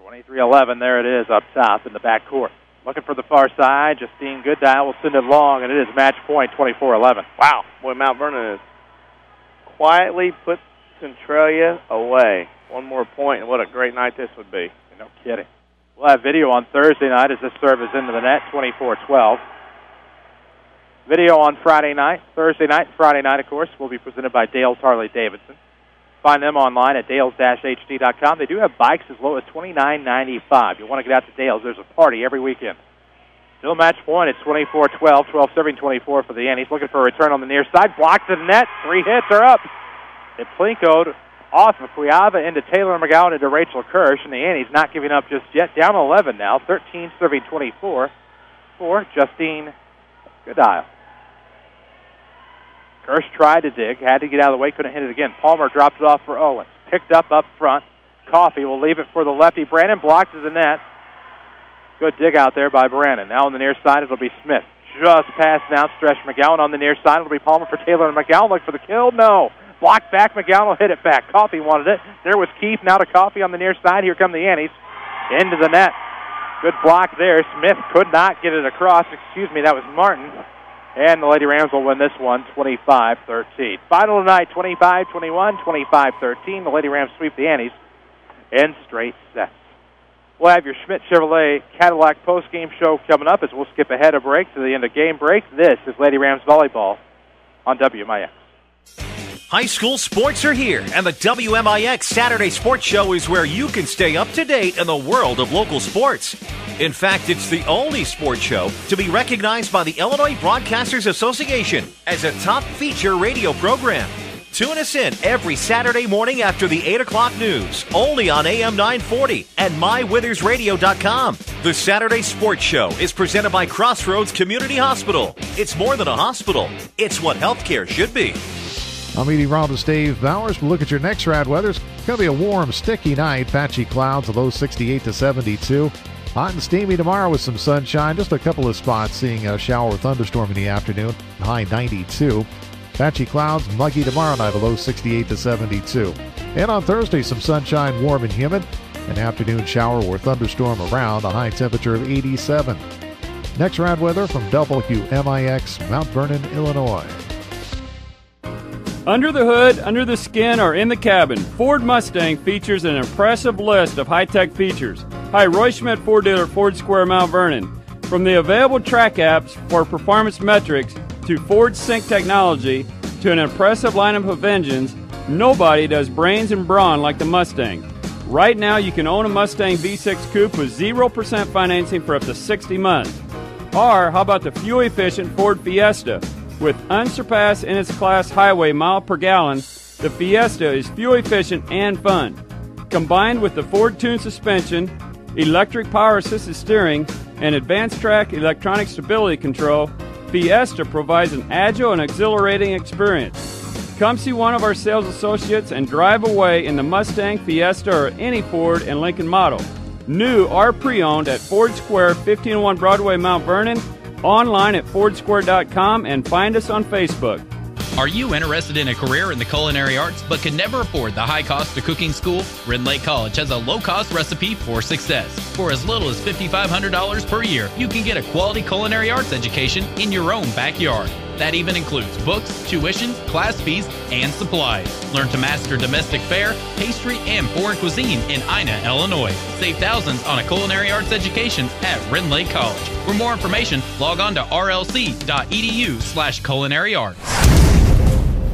23-11, there it is up top in the back court. Looking for the far side, Justine Gooddial will send it long, and it is match point, 24-11. Wow. Boy, Mount Vernon has quietly put Centralia away. One more point, and what a great night this would be. No kidding. We'll have video on Thursday night as this serve is into the net, 24-12. Video on Friday night, Thursday night, Friday night, of course, will be presented by Dale's Harley-Davidson. Find them online at dales-hd.com. They do have bikes as low as $29.95. You want to get out to Dale's. There's a party every weekend. Still match point. It's 24-12, 12-serving 24 for the Annies. Looking for a return on the near side. Blocks the net. 3 hits are up. It plinkoed off of Cuiava into Taylor McGowan into Rachel Kirsch, and the Annies not giving up just yet. Down 11 now, 13-serving 24 for Justine Gooddial. Kirsch tried to dig, had to get out of the way, couldn't hit it again. Palmer dropped it off for Owens. Picked up front. Coffey will leave it for the lefty. Brandon blocks the net. Good dig out there by Brandon. Now on the near side, it'll be Smith. Just past now, stretch McGowan on the near side. It'll be Palmer for Taylor and McGowan. Look for the kill. No. Blocked back. McGowan will hit it back. Coffey wanted it. There was Keith. Now to Coffey on the near side. Here come the Annies. Into the net. Good block there. Smith could not get it across. Excuse me, that was Martin. And the Lady Rams will win this one 25-13. Final tonight, 25-21, 25-13. The Lady Rams sweep the Annies in straight sets. We'll have your Schmidt Chevrolet Cadillac post-game show coming up as we'll skip ahead a break to the end of game break. This is Lady Rams Volleyball on WMIX. High school sports are here, and the WMIX Saturday Sports Show is where you can stay up to date in the world of local sports. In fact, it's the only sports show to be recognized by the Illinois Broadcasters Association as a top feature radio program. Tune us in every Saturday morning after the 8 o'clock news, only on AM 940 and mywithersradio.com. The Saturday Sports Show is presented by Crossroads Community Hospital. It's more than a hospital. It's what healthcare should be. I'm meteorologist Dave Bowers. We'll look at your next rad weather. It's going to be a warm, sticky night. Patchy clouds, a low 68 to 72. Hot and steamy tomorrow with some sunshine. Just a couple of spots seeing a shower or thunderstorm in the afternoon. High 92. Patchy clouds, muggy tomorrow night, a low 68 to 72. And on Thursday, some sunshine, warm and humid. An afternoon shower or thunderstorm around, a high temperature of 87. Next rad weather from WMIX, Mount Vernon, Illinois. Under the hood, under the skin, or in the cabin, Ford Mustang features an impressive list of high-tech features. Hi, Roy Schmidt Ford dealer, Ford Square, Mount Vernon. From the available track apps for performance metrics to Ford Sync technology to an impressive lineup of engines, nobody does brains and brawn like the Mustang. Right now, you can own a Mustang V6 Coupe with 0% financing for up to 60 months. Or, how about the fuel-efficient Ford Fiesta? With unsurpassed in its class highway mile per gallon, the Fiesta is fuel efficient and fun. Combined with the Ford Tune suspension, electric power assisted steering, and advanced track electronic stability control, Fiesta provides an agile and exhilarating experience. Come see one of our sales associates and drive away in the Mustang, Fiesta, or any Ford and Lincoln model. New or pre-owned at Ford Square, 1501 Broadway, Mount Vernon, online at fordsquare.com, and find us on Facebook. Are you interested in a career in the culinary arts but can never afford the high cost of cooking school? Rend Lake College has a low-cost recipe for success. For as little as $5,500 per year, you can get a quality culinary arts education in your own backyard. That even includes books, tuition, class fees, and supplies. Learn to master domestic fare, pastry, and foreign cuisine in Ina, Illinois. Save thousands on a culinary arts education at Rend Lake College. For more information, log on to rlc.edu/culinary arts.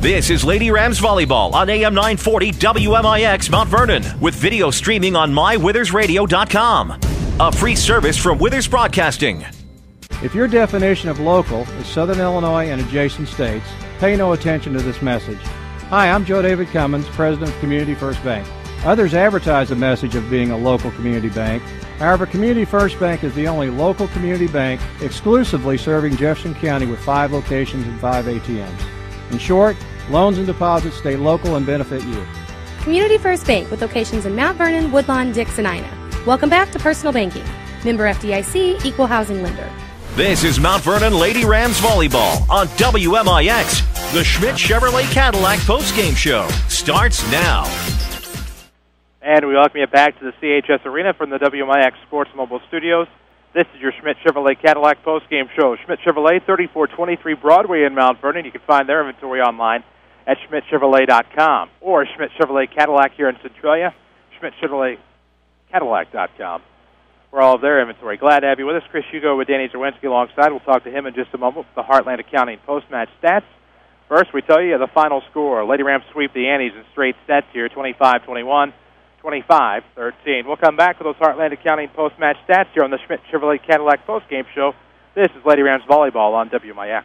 This is Lady Rams Volleyball on AM 940 WMIX Mount Vernon with video streaming on mywithersradio.com. A free service from Withers Broadcasting. If your definition of local is Southern Illinois and adjacent states, pay no attention to this message. Hi, I'm Joe David Cummins, President of Community First Bank. Others advertise the message of being a local community bank. However, Community First Bank is the only local community bank exclusively serving Jefferson County with 5 locations and 5 ATMs. In short, loans and deposits stay local and benefit you. Community First Bank with locations in Mount Vernon, Woodlawn, Dix, and Ina. Welcome back to Personal Banking. Member FDIC, Equal Housing Lender. This is Mount Vernon Lady Rams Volleyball on WMIX. The Schmidt Chevrolet Cadillac postgame show starts now. And we welcome you back to the CHS Arena from the WMIX Sports Mobile Studios. This is your Schmidt Chevrolet Cadillac postgame show. Schmidt Chevrolet, 3423 Broadway in Mount Vernon. You can find their inventory online at schmidtchevrolet.com or Schmidt Chevrolet Cadillac here in Centralia, schmidtchevroletcadillac.com for all of their inventory. Glad to have you with us. Chris Hugo with Danny Czerwinski alongside. We'll talk to him in just a moment with the Heartland Accounting post-match stats. First, we tell you the final score. Lady Rams sweep the Annies in straight sets here, 25-21. 25-13. We'll come back with those Heartland Accounting post-match stats here on the Schmidt Chevrolet Cadillac postgame show. This is Lady Rams Volleyball on WMIX.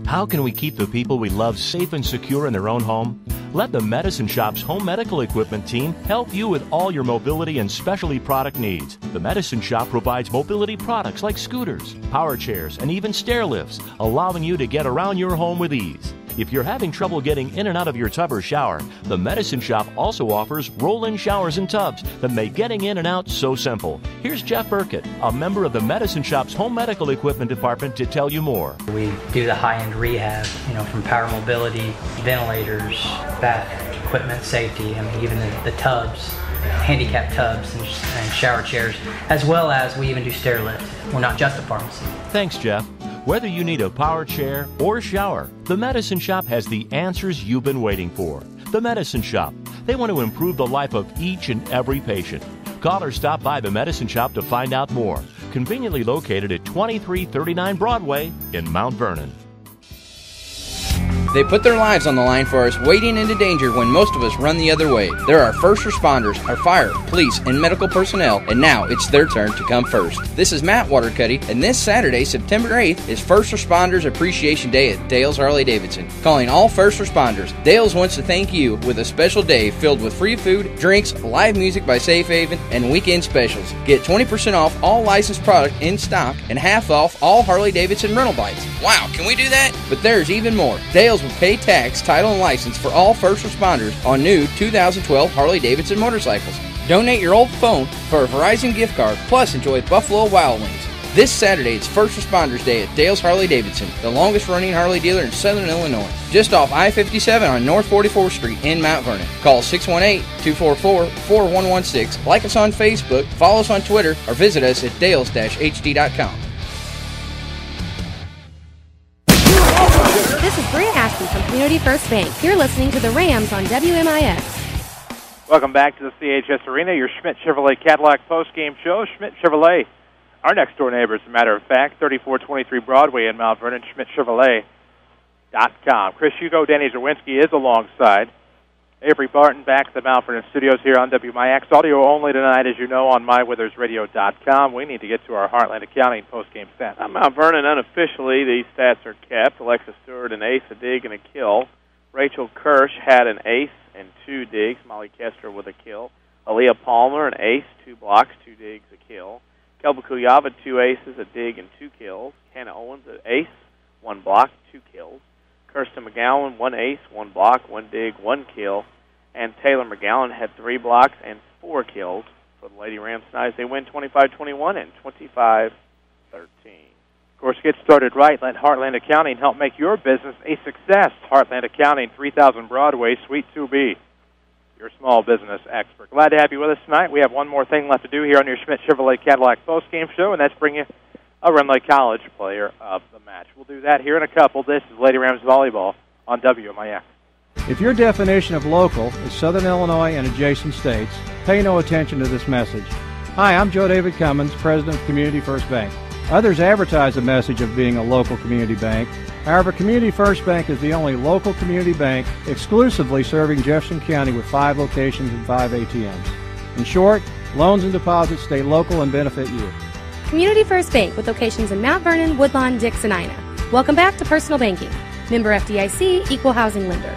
How can we keep the people we love safe and secure in their own home? Let the Medicine Shop's home medical equipment team help you with all your mobility and specialty product needs. The Medicine Shop provides mobility products like scooters, power chairs, and even stair lifts, allowing you to get around your home with ease. If you're having trouble getting in and out of your tub or shower, the Medicine Shop also offers roll-in showers and tubs that make getting in and out so simple. Here's Jeff Burkett, a member of the Medicine Shop's home medical equipment department, to tell you more. We do the high-end rehab, from power mobility, ventilators, bath equipment, safety, even the tubs, handicap tubs and shower chairs, as well as we even do stair lift. We're not just a pharmacy. Thanks, Jeff. Whether you need a power chair or shower, the Medicine Shop has the answers you've been waiting for. The Medicine Shop. They want to improve the life of each and every patient. Call or stop by the Medicine Shop to find out more. Conveniently located at 2339 Broadway in Mount Vernon. They put their lives on the line for us, wading into danger when most of us run the other way. They're our first responders, our fire, police, and medical personnel, and now it's their turn to come first. This is Matt Watercutty, and this Saturday, September 8th, is First Responders Appreciation Day at Dale's Harley-Davidson. Calling all first responders, Dale's wants to thank you with a special day filled with free food, drinks, live music by Safe Haven, and weekend specials. Get 20% off all licensed product in stock and half off all Harley-Davidson rental bikes. Wow, can we do that? But there's even more. Dale's will pay tax, title, and license for all first responders on new 2012 Harley-Davidson motorcycles. Donate your old phone for a Verizon gift card, plus enjoy Buffalo Wild Wings. This Saturday, it's First Responders Day at Dale's Harley-Davidson, the longest-running Harley dealer in Southern Illinois, just off I-57 on North 44th Street in Mount Vernon. Call 618-244-4116, like us on Facebook, follow us on Twitter, or visit us at dales-hd.com. This is Bria Ashby from Community First Bank. You're listening to the Rams on WMIX. Welcome back to the CHS Arena, your Schmidt Chevrolet Cadillac postgame show. Schmidt Chevrolet, our next-door neighbor, as a matter of fact, 3423 Broadway in Mount Vernon, schmidtchevrolet.com. Chris Hugo, Danny Czerwinski is alongside. Avery Barton back at the Mount Vernon studios here on WMIX. Audio only tonight, as you know, on mywithersradio.com. We need to get to our Heartland Accounting postgame stats. On Mount Vernon, unofficially, these stats are kept. Alexa Stewart, an ace, a dig, and a kill. Rachel Kirsch had an ace and 2 digs. Molly Kester with a kill. Aaliyah Palmer, an ace, 2 blocks, 2 digs, a kill. Kelba Kuyava, 2 aces, a dig, and 2 kills. Hannah Owens, an ace, 1 block, 2 kills. Kirsten McGowan, 1 ace, 1 block, 1 dig, 1 kill. And Taylor McGowan had 3 blocks and 4 kills for the Lady Rams tonight. They win 25-21 and 25-13. Of course, get started right. Let Heartland Accounting help make your business a success. Heartland Accounting, 3000 Broadway, Suite 2B. Your small business expert. Glad to have you with us tonight. We have one more thing left to do here on your Schmidt Chevrolet Cadillac postgame show, and that's bring you a Renly College player of the match. We'll do that here in a couple. This is Lady Rams Volleyball on WMIX. If your definition of local is Southern Illinois and adjacent states, pay no attention to this message. Hi, I'm Joe David Cummins, President of Community First Bank. Others advertise the message of being a local community bank. However, Community First Bank is the only local community bank exclusively serving Jefferson County with 5 locations and 5 ATMs. In short, loans and deposits stay local and benefit you. Community First Bank with locations in Mount Vernon, Woodlawn, Dix, and Ina. Welcome back to Personal Banking. Member FDIC, Equal Housing Lender.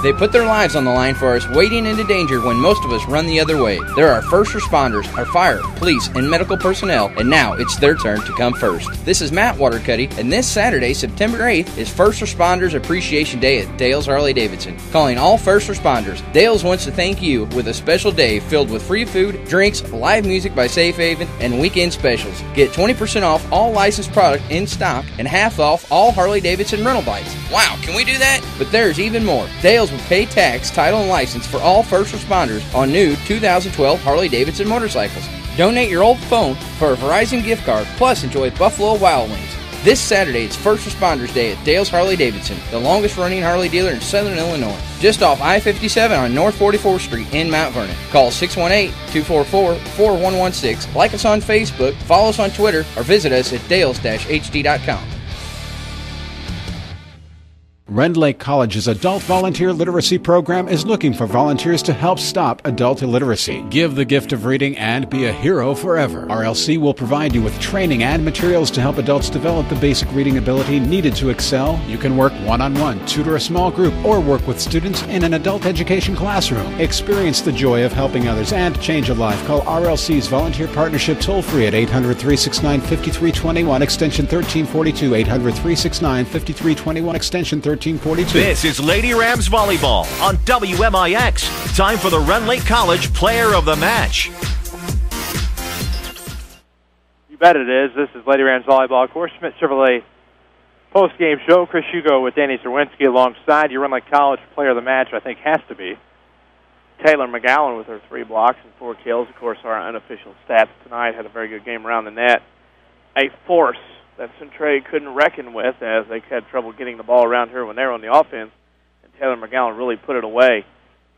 They put their lives on the line for us, wading into danger when most of us run the other way. They're our first responders, our fire, police, and medical personnel, and now it's their turn to come first. This is Matt Watercutty, and this Saturday, September 8th, is First Responders Appreciation Day at Dale's Harley-Davidson. Calling all first responders, Dale's wants to thank you with a special day filled with free food, drinks, live music by Safe Haven, and weekend specials. Get 20% off all licensed product in stock and half off all Harley-Davidson rental bikes. Wow, can we do that? But there's even more. Dale's will pay tax, title, and license for all first responders on new 2012 Harley-Davidson motorcycles. Donate your old phone for a Verizon gift card, plus enjoy Buffalo Wild Wings. This Saturday, it's First Responders Day at Dale's Harley-Davidson, the longest-running Harley dealer in Southern Illinois, just off I-57 on North 44th Street in Mount Vernon. Call 618-244-4116, like us on Facebook, follow us on Twitter, or visit us at dales-hd.com. Rend Lake College's Adult Volunteer Literacy Program is looking for volunteers to help stop adult illiteracy. Give the gift of reading and be a hero forever. RLC will provide you with training and materials to help adults develop the basic reading ability needed to excel. You can work one-on-one, tutor a small group, or work with students in an adult education classroom. Experience the joy of helping others and change a life. Call RLC's Volunteer Partnership toll-free at 800-369-5321, extension 1342, 800-369-5321, extension 1342. This is Lady Rams Volleyball on WMIX. Time for the Rend Lake College Player of the Match. You bet it is. This is Lady Rams Volleyball. Of course, Schmidt Chevrolet post-game show. Chris Hugo with Danny Czerwinski alongside. Your Rend Lake College Player of the Match, I think, has to be Taylor McGowan with her 3 blocks and 4 kills. Of course, our unofficial stats tonight had a very good game around the net. A force that Centralia couldn't reckon with, as they had trouble getting the ball around her when they were on the offense. And Taylor McGowan really put it away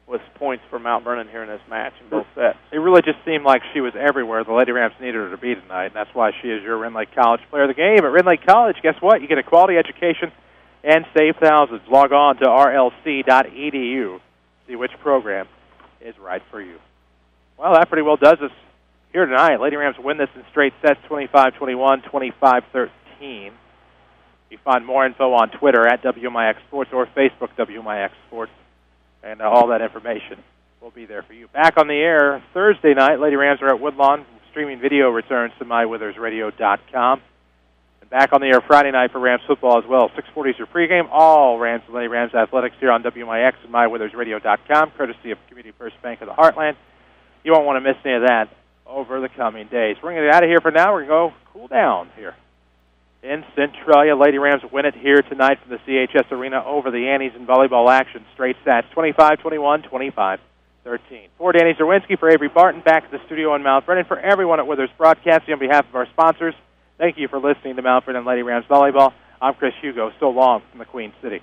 with points for Mount Vernon here in this match in both sets. It really just seemed like she was everywhere. The Lady Rams needed her to be tonight, and that's why she is your Rend Lake College Player of the Game. At Rend Lake College, guess what? You get a quality education and save thousands. Log on to rlc.edu. See which program is right for you. Well, that pretty well does us here tonight. Lady Rams win this in straight sets, 25-21, 25-13. You find more info on Twitter at WMIX Sports or Facebook WMIX Sports, and all that information will be there for you. Back on the air Thursday night, Lady Rams are at Woodlawn. Streaming video returns to mywithersradio.com. And back on the air Friday night for Rams football as well. 6:40 is your pregame. All Rams and Lady Rams athletics here on WMIX and mywithersradio.com, courtesy of Community First Bank of the Heartland. You won't want to miss any of that over the coming days. We're going to get out of here for now. We're going to go cool down here in Centralia. Lady Rams win it here tonight from the CHS Arena over the Annies in volleyball action. Straight stats, 25-21, 25-13. For Danny Czerwinski, for Avery Barton, back at the studio in Mount Vernon. For everyone at Withers Broadcasting, on behalf of our sponsors, thank you for listening to Mount Vernon Lady Rams Volleyball. I'm Chris Hugo. So long from the Queen City.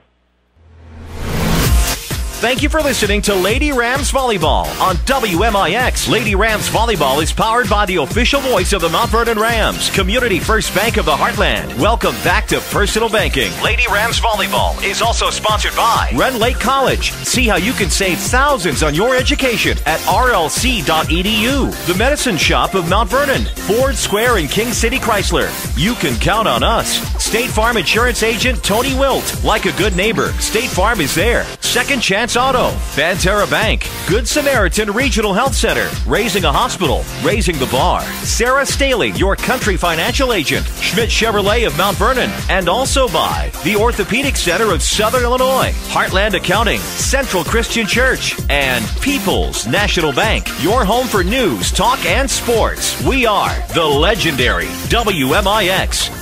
Thank you for listening to Lady Rams Volleyball on WMIX. Lady Rams Volleyball is powered by the official voice of the Mount Vernon Rams, Community First Bank of the Heartland. Welcome back to Personal Banking. Lady Rams Volleyball is also sponsored by Rend Lake College. See how you can save thousands on your education at rlc.edu. The Medicine Shop of Mount Vernon, Ford Square and King City Chrysler. You can count on us. State Farm Insurance Agent Tony Wilt. Like a good neighbor, State Farm is there. Second Chance Auto, Banterra Bank, Good Samaritan Regional Health Center, Raising a Hospital, Raising the Bar, Sarah Staley, your country financial agent, Schmidt Chevrolet of Mount Vernon, and also by the Orthopedic Center of Southern Illinois, Heartland Accounting, Central Christian Church, and People's National Bank, your home for news, talk, and sports. We are the legendary WMIX.